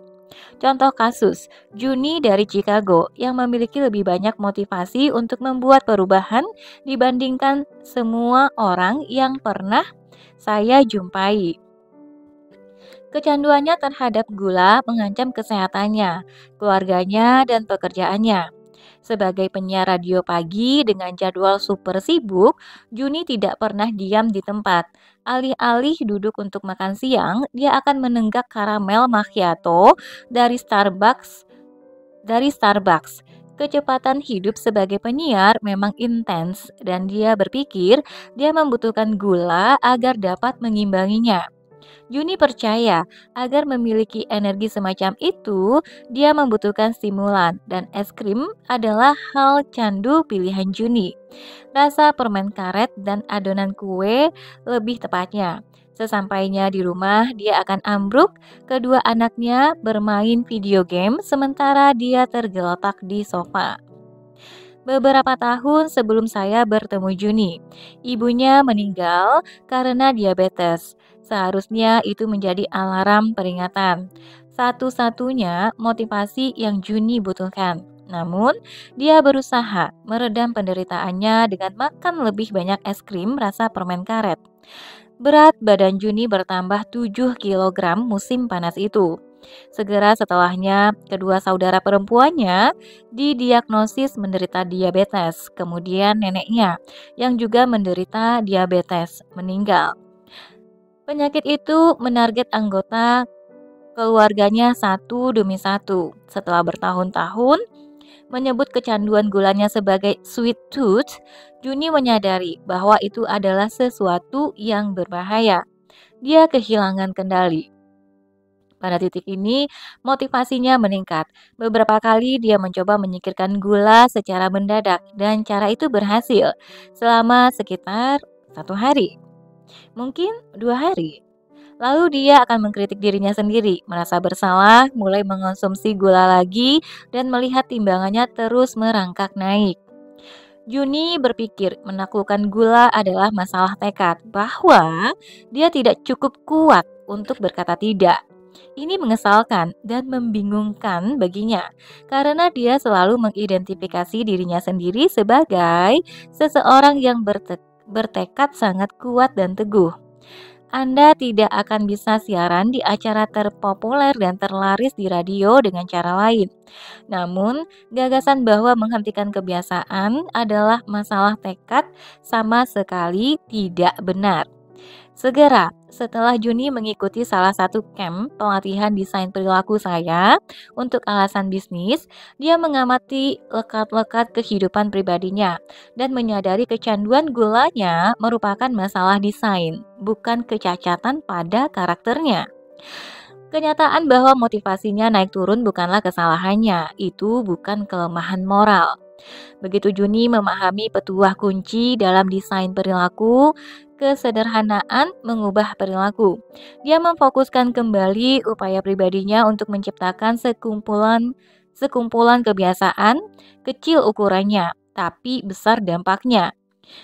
Contoh kasus, Juni dari Chicago yang memiliki lebih banyak motivasi untuk membuat perubahan dibandingkan semua orang yang pernah saya jumpai. Kecanduannya terhadap gula mengancam kesehatannya, keluarganya, dan pekerjaannya. Sebagai penyiar radio pagi dengan jadwal super sibuk, Juni tidak pernah diam di tempat. Alih-alih duduk untuk makan siang, dia akan menenggak karamel macchiato dari Starbucks dari Starbucks. Kecepatan hidup sebagai penyiar memang intens dan dia berpikir dia membutuhkan gula agar dapat mengimbanginya. Juni percaya agar memiliki energi semacam itu, dia membutuhkan stimulan dan es krim adalah hal candu pilihan Juni. Rasa permen karet dan adonan kue lebih tepatnya. Sesampainya di rumah, dia akan ambruk, kedua anaknya bermain video game sementara dia tergeletak di sofa. Beberapa tahun sebelum saya bertemu Juni, ibunya meninggal karena diabetes. Seharusnya itu menjadi alarm peringatan. Satu-satunya motivasi yang Juni butuhkan. Namun, dia berusaha meredam penderitaannya dengan makan lebih banyak es krim rasa permen karet. Berat badan Juni bertambah 7 kilogram musim panas itu. Segera setelahnya, kedua saudara perempuannya didiagnosis menderita diabetes. Kemudian neneknya, yang juga menderita diabetes, meninggal. Penyakit itu menarget anggota keluarganya satu demi satu. Setelah bertahun-tahun menyebut kecanduan gulanya sebagai sweet tooth, Juni menyadari bahwa itu adalah sesuatu yang berbahaya. Dia kehilangan kendali. Pada titik ini, motivasinya meningkat. Beberapa kali dia mencoba menyingkirkan gula secara mendadak, dan cara itu berhasil selama sekitar 1 hari, mungkin 2 hari. Lalu dia akan mengkritik dirinya sendiri, merasa bersalah, mulai mengonsumsi gula lagi, dan melihat timbangannya terus merangkak naik. Juni berpikir menaklukkan gula adalah masalah tekad, bahwa dia tidak cukup kuat untuk berkata tidak. Ini mengesalkan dan membingungkan baginya, karena dia selalu mengidentifikasi dirinya sendiri sebagai seseorang yang bertekad sangat kuat dan teguh. Anda tidak akan bisa siaran di acara terpopuler dan terlaris di radio dengan cara lain. Namun, gagasan bahwa menghentikan kebiasaan adalah masalah tekad sama sekali tidak benar. Segera setelah Juni mengikuti salah satu camp pelatihan desain perilaku saya untuk alasan bisnis, dia mengamati lekat-lekat kehidupan pribadinya dan menyadari kecanduan gulanya merupakan masalah desain, bukan kecacatan pada karakternya. Kenyataan bahwa motivasinya naik turun bukanlah kesalahannya, itu bukan kelemahan moral. Begitu Juni memahami petuah kunci dalam desain perilaku, kesederhanaan mengubah perilaku. Dia memfokuskan kembali upaya pribadinya untuk menciptakan sekumpulan kebiasaan, kecil ukurannya, tapi besar dampaknya,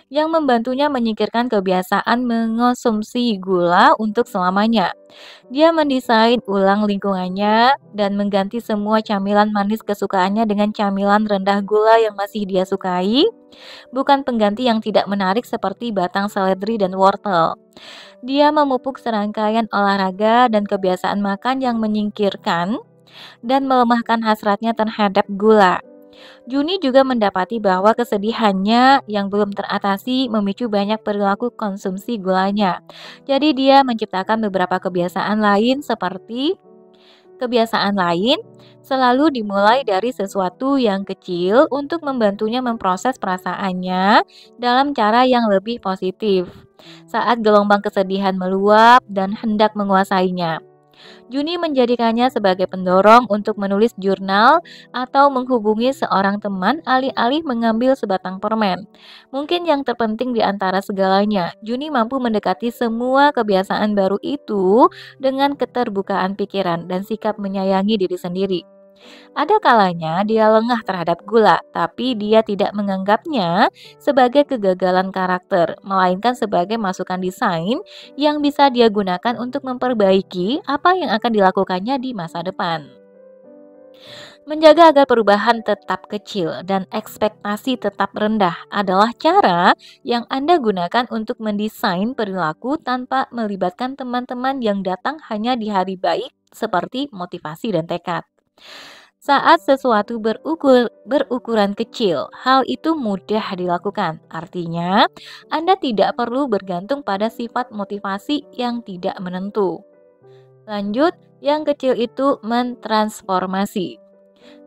yang membantunya menyingkirkan kebiasaan mengonsumsi gula untuk selamanya. Dia mendesain ulang lingkungannya dan mengganti semua camilan manis kesukaannya dengan camilan rendah gula yang masih dia sukai, bukan pengganti yang tidak menarik seperti batang seledri dan wortel. Dia memupuk serangkaian olahraga dan kebiasaan makan yang menyingkirkan dan melemahkan hasratnya terhadap gula. Juni juga mendapati bahwa kesedihannya yang belum teratasi memicu banyak perilaku konsumsi gulanya. Jadi dia menciptakan beberapa kebiasaan lain selalu dimulai dari sesuatu yang kecil untuk membantunya memproses perasaannya dalam cara yang lebih positif. Saat gelombang kesedihan meluap dan hendak menguasainya, Juni menjadikannya sebagai pendorong untuk menulis jurnal atau menghubungi seorang teman alih-alih mengambil sebatang permen. Mungkin yang terpenting di antara segalanya, Juni mampu mendekati semua kebiasaan baru itu dengan keterbukaan pikiran dan sikap menyayangi diri sendiri. Ada kalanya dia lengah terhadap gula, tapi dia tidak menganggapnya sebagai kegagalan karakter, melainkan sebagai masukan desain yang bisa dia gunakan untuk memperbaiki apa yang akan dilakukannya di masa depan. Menjaga agar perubahan tetap kecil dan ekspektasi tetap rendah adalah cara yang Anda gunakan untuk mendesain perilaku tanpa melibatkan teman-teman yang datang hanya di hari baik seperti motivasi dan tekad. Saat sesuatu berukuran kecil, hal itu mudah dilakukan. Artinya, Anda tidak perlu bergantung pada sifat motivasi yang tidak menentu. Lanjut, yang kecil itu mentransformasi.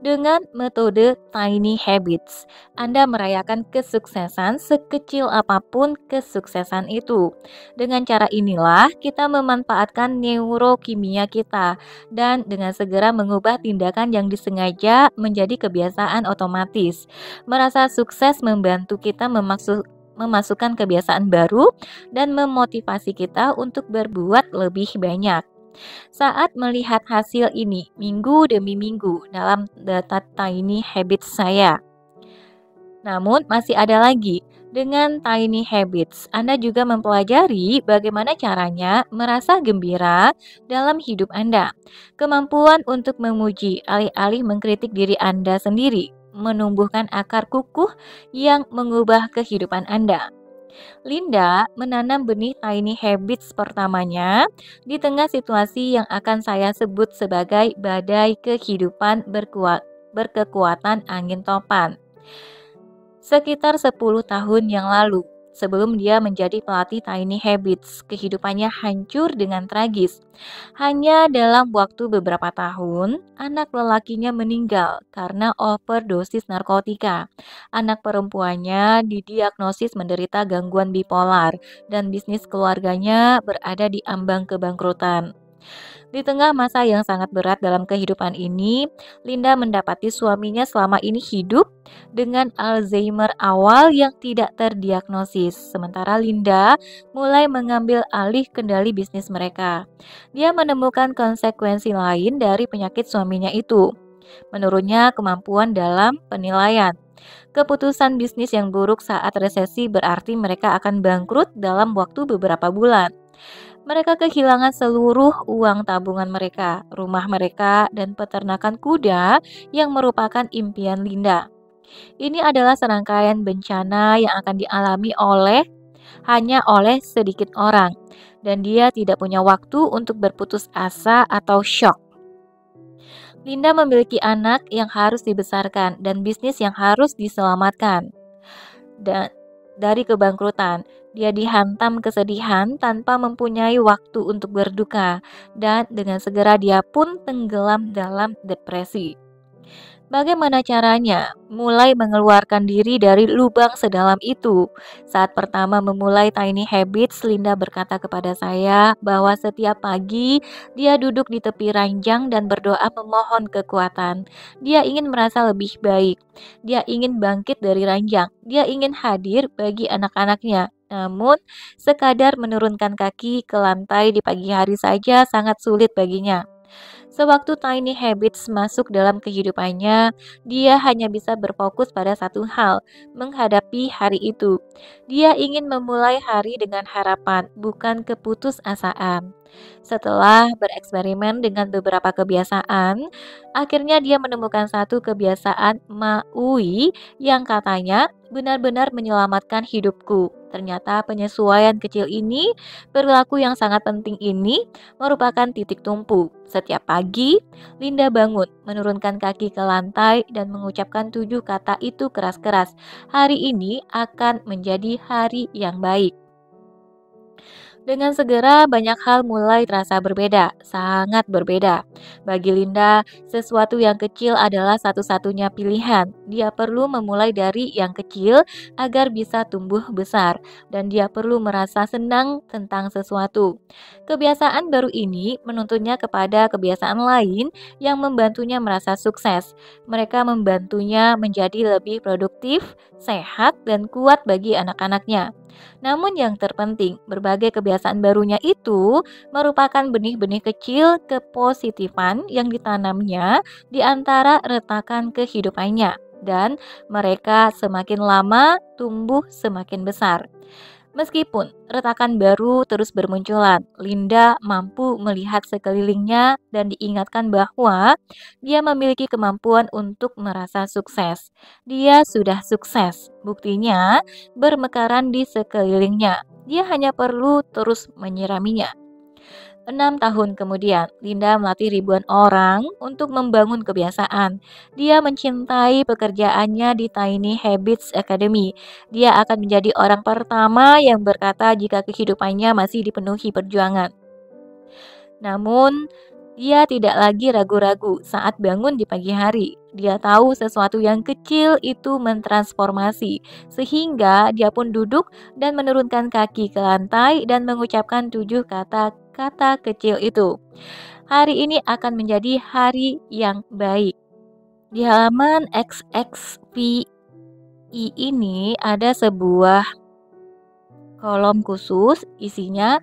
Dengan metode Tiny Habits, Anda merayakan kesuksesan sekecil apapun kesuksesan itu. Dengan cara inilah kita memanfaatkan neurokimia kita dan dengan segera mengubah tindakan yang disengaja menjadi kebiasaan otomatis. Merasa sukses membantu kita memasukkan kebiasaan baru dan memotivasi kita untuk berbuat lebih banyak. Saat melihat hasil ini minggu demi minggu dalam data Tiny Habits saya. Namun masih ada lagi. Dengan Tiny Habits, Anda juga mempelajari bagaimana caranya merasa gembira dalam hidup Anda. Kemampuan untuk memuji alih-alih mengkritik diri Anda sendiri, menumbuhkan akar kukuh yang mengubah kehidupan Anda. Linda menanam benih Tiny Habits pertamanya di tengah situasi yang akan saya sebut sebagai badai kehidupan berkekuatan angin topan. Sekitar 10 tahun yang lalu, sebelum dia menjadi pelatih Tiny Habits, kehidupannya hancur dengan tragis. Hanya dalam waktu beberapa tahun, anak lelakinya meninggal karena overdosis narkotika. Anak perempuannya didiagnosis menderita gangguan bipolar dan bisnis keluarganya berada di ambang kebangkrutan. Di tengah masa yang sangat berat dalam kehidupan ini, Linda mendapati suaminya selama ini hidup dengan Alzheimer awal yang tidak terdiagnosis. Sementara Linda mulai mengambil alih kendali bisnis mereka. Dia menemukan konsekuensi lain dari penyakit suaminya itu. Menurutnya, kemampuan dalam penilaian. Keputusan bisnis yang buruk saat resesi berarti mereka akan bangkrut dalam waktu beberapa bulan. Mereka kehilangan seluruh uang tabungan mereka, rumah mereka, dan peternakan kuda yang merupakan impian Linda. Ini adalah serangkaian bencana yang akan dialami hanya oleh sedikit orang, dan dia tidak punya waktu untuk berputus asa atau shock. Linda memiliki anak yang harus dibesarkan dan bisnis yang harus diselamatkan. Dan dari kebangkrutan, dia dihantam kesedihan tanpa mempunyai waktu untuk berduka, dan dengan segera dia pun tenggelam dalam depresi. Bagaimana caranya? Mulai mengeluarkan diri dari lubang sedalam itu. Saat pertama memulai Tiny Habits, Linda berkata kepada saya bahwa setiap pagi dia duduk di tepi ranjang dan berdoa memohon kekuatan. Dia ingin merasa lebih baik. Dia ingin bangkit dari ranjang. Dia ingin hadir bagi anak-anaknya. Namun, sekadar menurunkan kaki ke lantai di pagi hari saja sangat sulit baginya. Sewaktu Tiny Habits masuk dalam kehidupannya, dia hanya bisa berfokus pada satu hal, menghadapi hari itu. Dia ingin memulai hari dengan harapan, bukan keputusasaan. Setelah bereksperimen dengan beberapa kebiasaan, akhirnya dia menemukan satu kebiasaan Maui yang katanya benar-benar menyelamatkan hidupku. Ternyata penyesuaian kecil ini, perilaku yang sangat penting ini, merupakan titik tumpu. Setiap pagi, Linda bangun, menurunkan kaki ke lantai, dan mengucapkan 7 kata itu keras-keras. Hari ini akan menjadi hari yang baik. Dengan segera, banyak hal mulai terasa berbeda, sangat berbeda. Bagi Linda, sesuatu yang kecil adalah satu-satunya pilihan. Dia perlu memulai dari yang kecil agar bisa tumbuh besar, dan dia perlu merasa senang tentang sesuatu. Kebiasaan baru ini menuntunnya kepada kebiasaan lain yang membantunya merasa sukses. Mereka membantunya menjadi lebih produktif, sehat, dan kuat bagi anak-anaknya. Namun yang terpenting, berbagai kebiasaan barunya itu merupakan benih-benih kecil kepositifan yang ditanamnya di antara retakan kehidupannya, dan mereka semakin lama tumbuh semakin besar. Meskipun retakan baru terus bermunculan, Linda mampu melihat sekelilingnya dan diingatkan bahwa dia memiliki kemampuan untuk merasa sukses. Dia sudah sukses, buktinya bermekaran di sekelilingnya. Dia hanya perlu terus menyiraminya. 6 tahun kemudian, Linda melatih ribuan orang untuk membangun kebiasaan. Dia mencintai pekerjaannya di Tiny Habits Academy. Dia akan menjadi orang pertama yang berkata jika kehidupannya masih dipenuhi perjuangan. Namun, dia tidak lagi ragu-ragu saat bangun di pagi hari. Dia tahu sesuatu yang kecil itu mentransformasi, sehingga dia pun duduk dan menurunkan kaki ke lantai dan mengucapkan 7 kata-kata kecil itu. Hari ini akan menjadi hari yang baik. Di halaman XXVI ini ada sebuah kolom khusus, isinya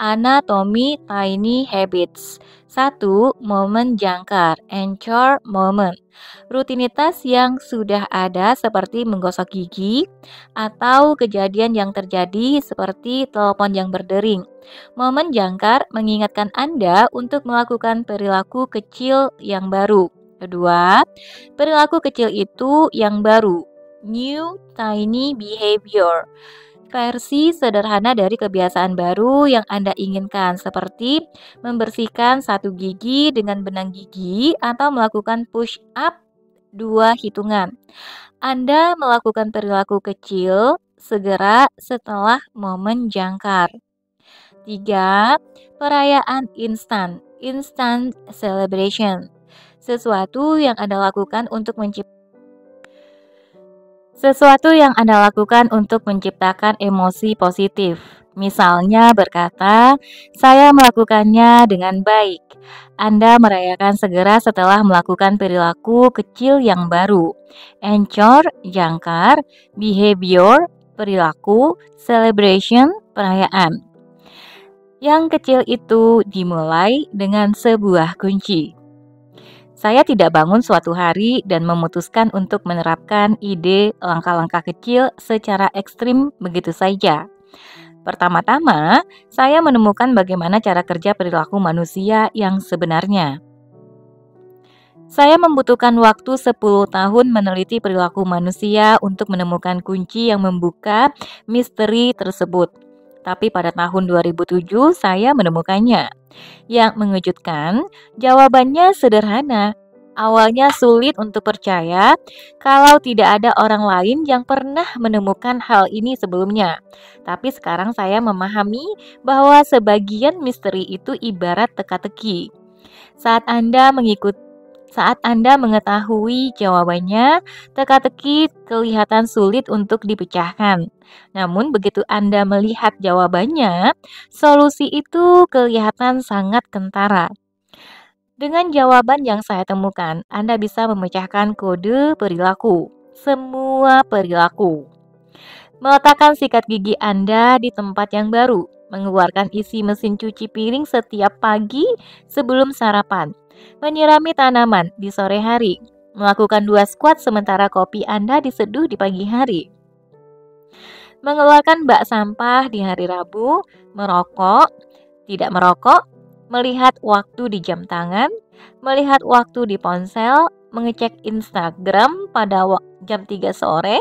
Anatomy Tiny Habits. 1. Momen jangkar, anchor moment. Rutinitas yang sudah ada seperti menggosok gigi atau kejadian yang terjadi seperti telepon yang berdering. Momen jangkar mengingatkan Anda untuk melakukan perilaku kecil yang baru. Kedua, perilaku kecil itu yang baru. New tiny behavior. Versi sederhana dari kebiasaan baru yang Anda inginkan, seperti membersihkan 1 gigi dengan benang gigi atau melakukan push up 2 hitungan. Anda melakukan perilaku kecil segera setelah momen jangkar. 3. Perayaan instan, instant celebration. Sesuatu yang Anda lakukan untuk menciptakan emosi positif. Misalnya berkata, saya melakukannya dengan baik. Anda merayakan segera setelah melakukan perilaku kecil yang baru. Anchor, jangkar, behavior, perilaku, celebration, perayaan. Yang kecil itu dimulai dengan sebuah kunci. Saya tidak bangun suatu hari dan memutuskan untuk menerapkan ide langkah-langkah kecil secara ekstrim begitu saja. Pertama-tama, saya menemukan bagaimana cara kerja perilaku manusia yang sebenarnya. Saya membutuhkan waktu 10 tahun meneliti perilaku manusia untuk menemukan kunci yang membuka misteri tersebut. Tapi pada tahun 2007 saya menemukannya. Yang mengejutkan, jawabannya sederhana. Awalnya sulit untuk percaya kalau tidak ada orang lain yang pernah menemukan hal ini sebelumnya. Tapi sekarang saya memahami bahwa sebagian misteri itu ibarat teka-teki. Saat Anda mengetahui jawabannya, teka-teki kelihatan sulit untuk dipecahkan. Namun begitu Anda melihat jawabannya, solusi itu kelihatan sangat kentara. Dengan jawaban yang saya temukan, Anda bisa memecahkan kode perilaku. Semua perilaku. Meletakkan sikat gigi Anda di tempat yang baru. Mengeluarkan isi mesin cuci piring setiap pagi sebelum sarapan. Menyirami tanaman di sore hari. Melakukan 2 squat sementara kopi Anda diseduh di pagi hari. Mengeluarkan bak sampah di hari Rabu. Merokok, tidak merokok. Melihat waktu di jam tangan. Melihat waktu di ponsel. Mengecek Instagram pada jam 3 sore.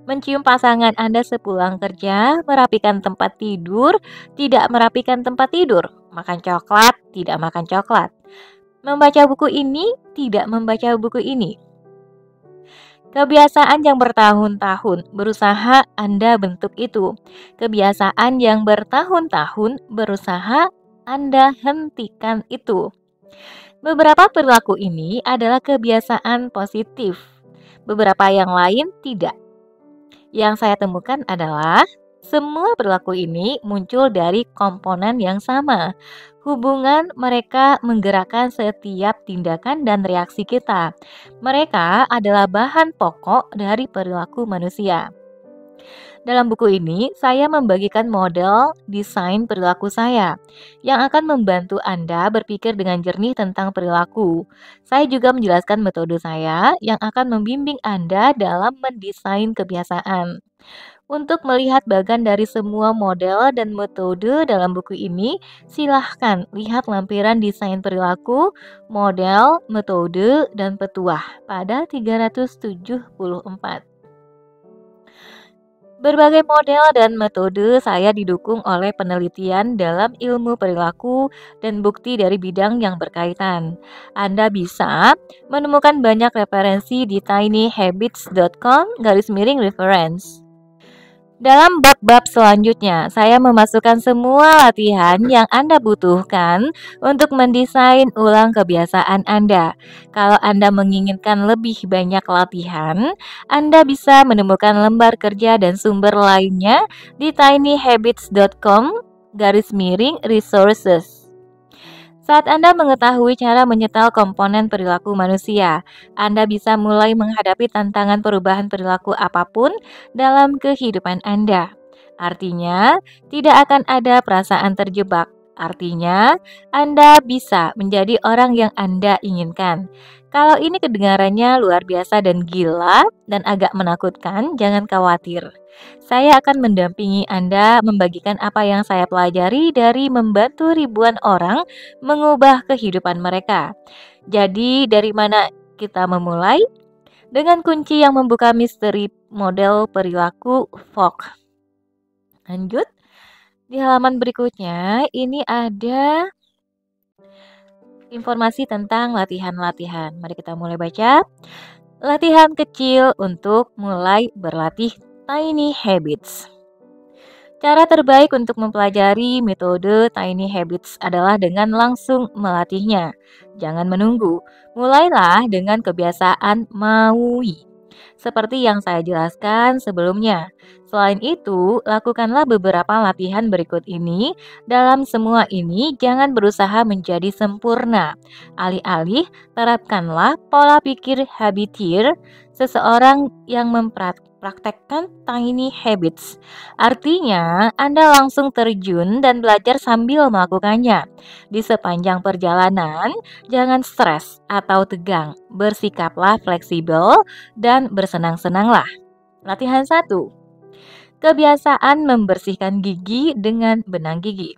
Mencium pasangan Anda sepulang kerja, merapikan tempat tidur, tidak merapikan tempat tidur, makan coklat, tidak makan coklat, membaca buku ini, tidak membaca buku ini. Kebiasaan yang bertahun-tahun berusaha Anda bentuk itu. Kebiasaan yang bertahun-tahun berusaha Anda hentikan itu. Beberapa perilaku ini adalah kebiasaan positif. Beberapa yang lain tidak. Yang saya temukan adalah semua perilaku ini muncul dari komponen yang sama. Hubungan mereka menggerakkan setiap tindakan dan reaksi kita. Mereka adalah bahan pokok dari perilaku manusia. Dalam buku ini, saya membagikan model desain perilaku saya yang akan membantu Anda berpikir dengan jernih tentang perilaku. Saya juga menjelaskan metode saya yang akan membimbing Anda dalam mendesain kebiasaan. Untuk melihat bagian dari semua model dan metode dalam buku ini, silahkan lihat lampiran desain perilaku, model, metode, dan petuah pada 374. Berbagai model dan metode saya didukung oleh penelitian dalam ilmu perilaku dan bukti dari bidang yang berkaitan. Anda bisa menemukan banyak referensi di tinyhabits.com/reference. Dalam bab-bab selanjutnya, saya memasukkan semua latihan yang Anda butuhkan untuk mendesain ulang kebiasaan Anda. Kalau Anda menginginkan lebih banyak latihan, Anda bisa menemukan lembar kerja dan sumber lainnya di tinyhabits.com/resources. Saat Anda mengetahui cara menyetel komponen perilaku manusia, Anda bisa mulai menghadapi tantangan perubahan perilaku apapun dalam kehidupan Anda. Artinya, tidak akan ada perasaan terjebak. Artinya, Anda bisa menjadi orang yang Anda inginkan. Kalau ini kedengarannya luar biasa dan gila dan agak menakutkan, jangan khawatir. Saya akan mendampingi Anda membagikan apa yang saya pelajari dari membantu ribuan orang mengubah kehidupan mereka. Jadi, dari mana kita memulai? Dengan kunci yang membuka misteri model perilaku Fogg. Lanjut, di halaman berikutnya ini ada informasi tentang latihan-latihan. Mari kita mulai baca. Latihan kecil untuk mulai berlatih tiny habits. Cara terbaik untuk mempelajari metode Tiny Habits adalah dengan langsung melatihnya. Jangan menunggu. Mulailah dengan kebiasaan maui, seperti yang saya jelaskan sebelumnya. Selain itu, lakukanlah beberapa latihan berikut ini. Dalam semua ini, jangan berusaha menjadi sempurna. Alih-alih, terapkanlah pola pikir habitier seseorang yang mempraktekkan tiny habits. Artinya, Anda langsung terjun dan belajar sambil melakukannya. Di sepanjang perjalanan, jangan stres atau tegang. Bersikaplah fleksibel dan bersenang-senanglah. Latihan 1. Kebiasaan membersihkan gigi dengan benang gigi.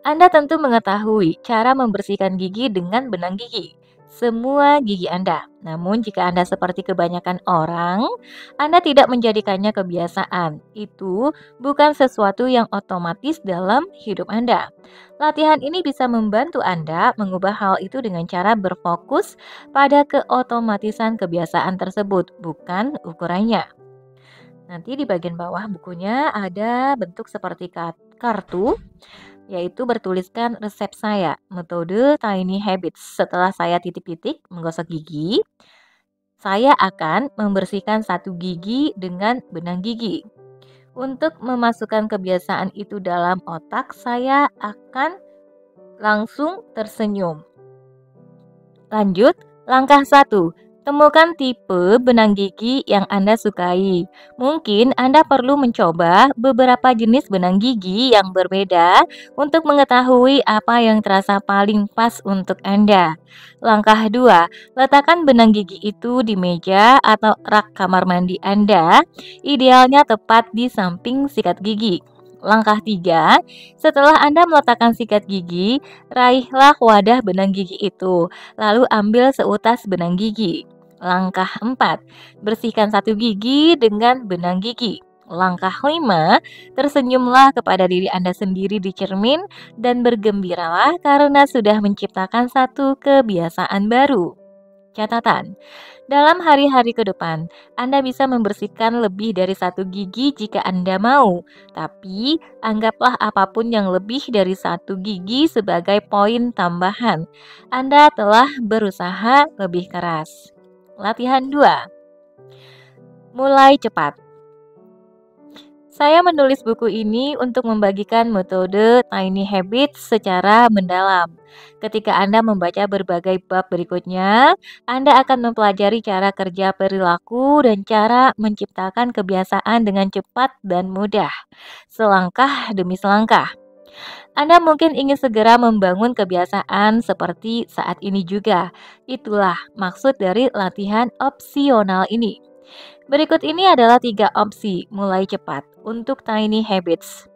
Anda tentu mengetahui cara membersihkan gigi dengan benang gigi. Semua gigi Anda. Namun jika Anda seperti kebanyakan orang, Anda tidak menjadikannya kebiasaan. Itu bukan sesuatu yang otomatis dalam hidup Anda. Latihan ini bisa membantu Anda mengubah hal itu dengan cara berfokus pada keotomatisan kebiasaan tersebut, bukan ukurannya. Nanti di bagian bawah bukunya ada bentuk seperti kartu, yaitu bertuliskan resep saya, metode Tiny Habits. Setelah saya titik-titik menggosok gigi, saya akan membersihkan satu gigi dengan benang gigi. Untuk memasukkan kebiasaan itu dalam otak, saya akan langsung tersenyum. Lanjut, langkah 1. Temukan tipe benang gigi yang Anda sukai. Mungkin Anda perlu mencoba beberapa jenis benang gigi yang berbeda untuk mengetahui apa yang terasa paling pas untuk Anda. Langkah 2. Letakkan benang gigi itu di meja atau rak kamar mandi Anda, idealnya tepat di samping sikat gigi. Langkah 3. Setelah Anda meletakkan sikat gigi, raihlah wadah benang gigi itu. Lalu ambil seutas benang gigi. Langkah 4. Bersihkan satu gigi dengan benang gigi. Langkah 5. Tersenyumlah kepada diri Anda sendiri di cermin dan bergembiralah karena sudah menciptakan satu kebiasaan baru. Catatan, dalam hari-hari ke depan, Anda bisa membersihkan lebih dari satu gigi jika Anda mau. Tapi, anggaplah apapun yang lebih dari satu gigi sebagai poin tambahan. Anda telah berusaha lebih keras. Latihan 2. Mulai cepat. Saya menulis buku ini untuk membagikan metode Tiny Habits secara mendalam. Ketika Anda membaca berbagai bab berikutnya, Anda akan mempelajari cara kerja perilaku dan cara menciptakan kebiasaan dengan cepat dan mudah, selangkah demi selangkah. Anda mungkin ingin segera membangun kebiasaan seperti saat ini juga. Itulah maksud dari latihan opsional ini. Berikut ini adalah 3 opsi mulai cepat untuk tiny habits.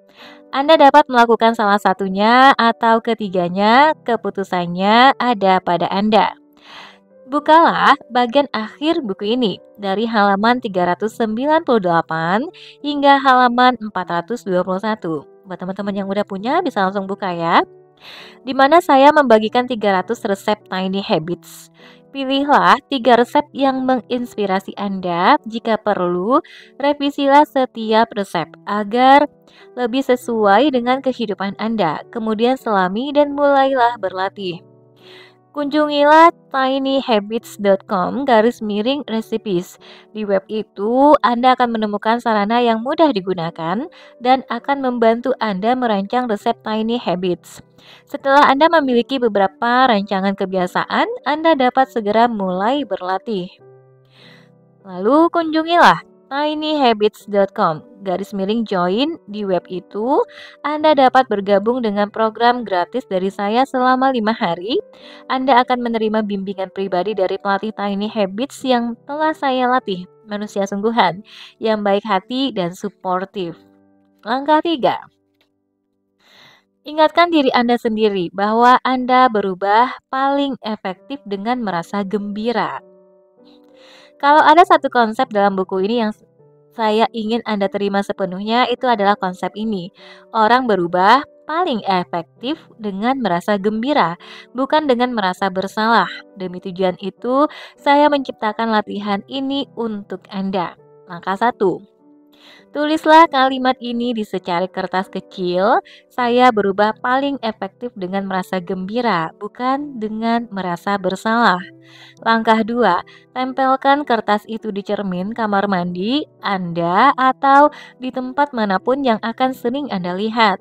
Anda dapat melakukan salah satunya atau ketiganya, keputusannya ada pada Anda. Bukalah bagian akhir buku ini dari halaman 398 hingga halaman 421. Buat teman-teman yang udah punya bisa langsung buka ya. Di mana saya membagikan 300 resep tiny habits. Pilihlah 3 resep yang menginspirasi Anda. Jika perlu, revisilah setiap resep agar lebih sesuai dengan kehidupan Anda. Kemudian selami dan mulailah berlatih. Kunjungilah tinyhabits.com/recipes. Di web itu, Anda akan menemukan sarana yang mudah digunakan dan akan membantu Anda merancang resep tiny habits. Setelah Anda memiliki beberapa rancangan kebiasaan, Anda dapat segera mulai berlatih. Lalu kunjungilah tinyhabits.com/join. Di web itu, Anda dapat bergabung dengan program gratis dari saya selama 5 hari. Anda akan menerima bimbingan pribadi dari pelatih Tiny Habits yang telah saya latih, manusia sungguhan, yang baik hati dan suportif. Langkah 3. Ingatkan diri Anda sendiri bahwa Anda berubah paling efektif dengan merasa gembira. Kalau ada satu konsep dalam buku ini yang saya ingin Anda terima sepenuhnya, itu adalah konsep ini. Orang berubah paling efektif dengan merasa gembira, bukan dengan merasa bersalah. Demi tujuan itu, saya menciptakan latihan ini untuk Anda. Langkah 1. Tulislah kalimat ini di secari kertas kecil. Saya berubah paling efektif dengan merasa gembira, bukan dengan merasa bersalah. Langkah 2, tempelkan kertas itu di cermin kamar mandi Anda atau di tempat manapun yang akan sering Anda lihat.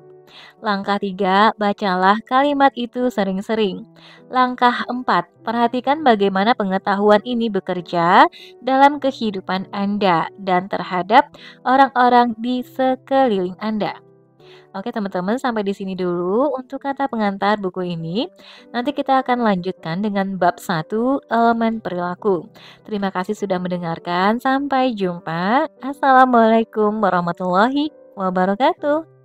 Langkah 3, bacalah kalimat itu sering-sering. Langkah 4, perhatikan bagaimana pengetahuan ini bekerja dalam kehidupan Anda dan terhadap orang-orang di sekeliling Anda. Oke teman-teman, sampai di sini dulu untuk kata pengantar buku ini. Nanti kita akan lanjutkan dengan bab 1, elemen perilaku. Terima kasih sudah mendengarkan. Sampai jumpa. Assalamualaikum warahmatullahi wabarakatuh.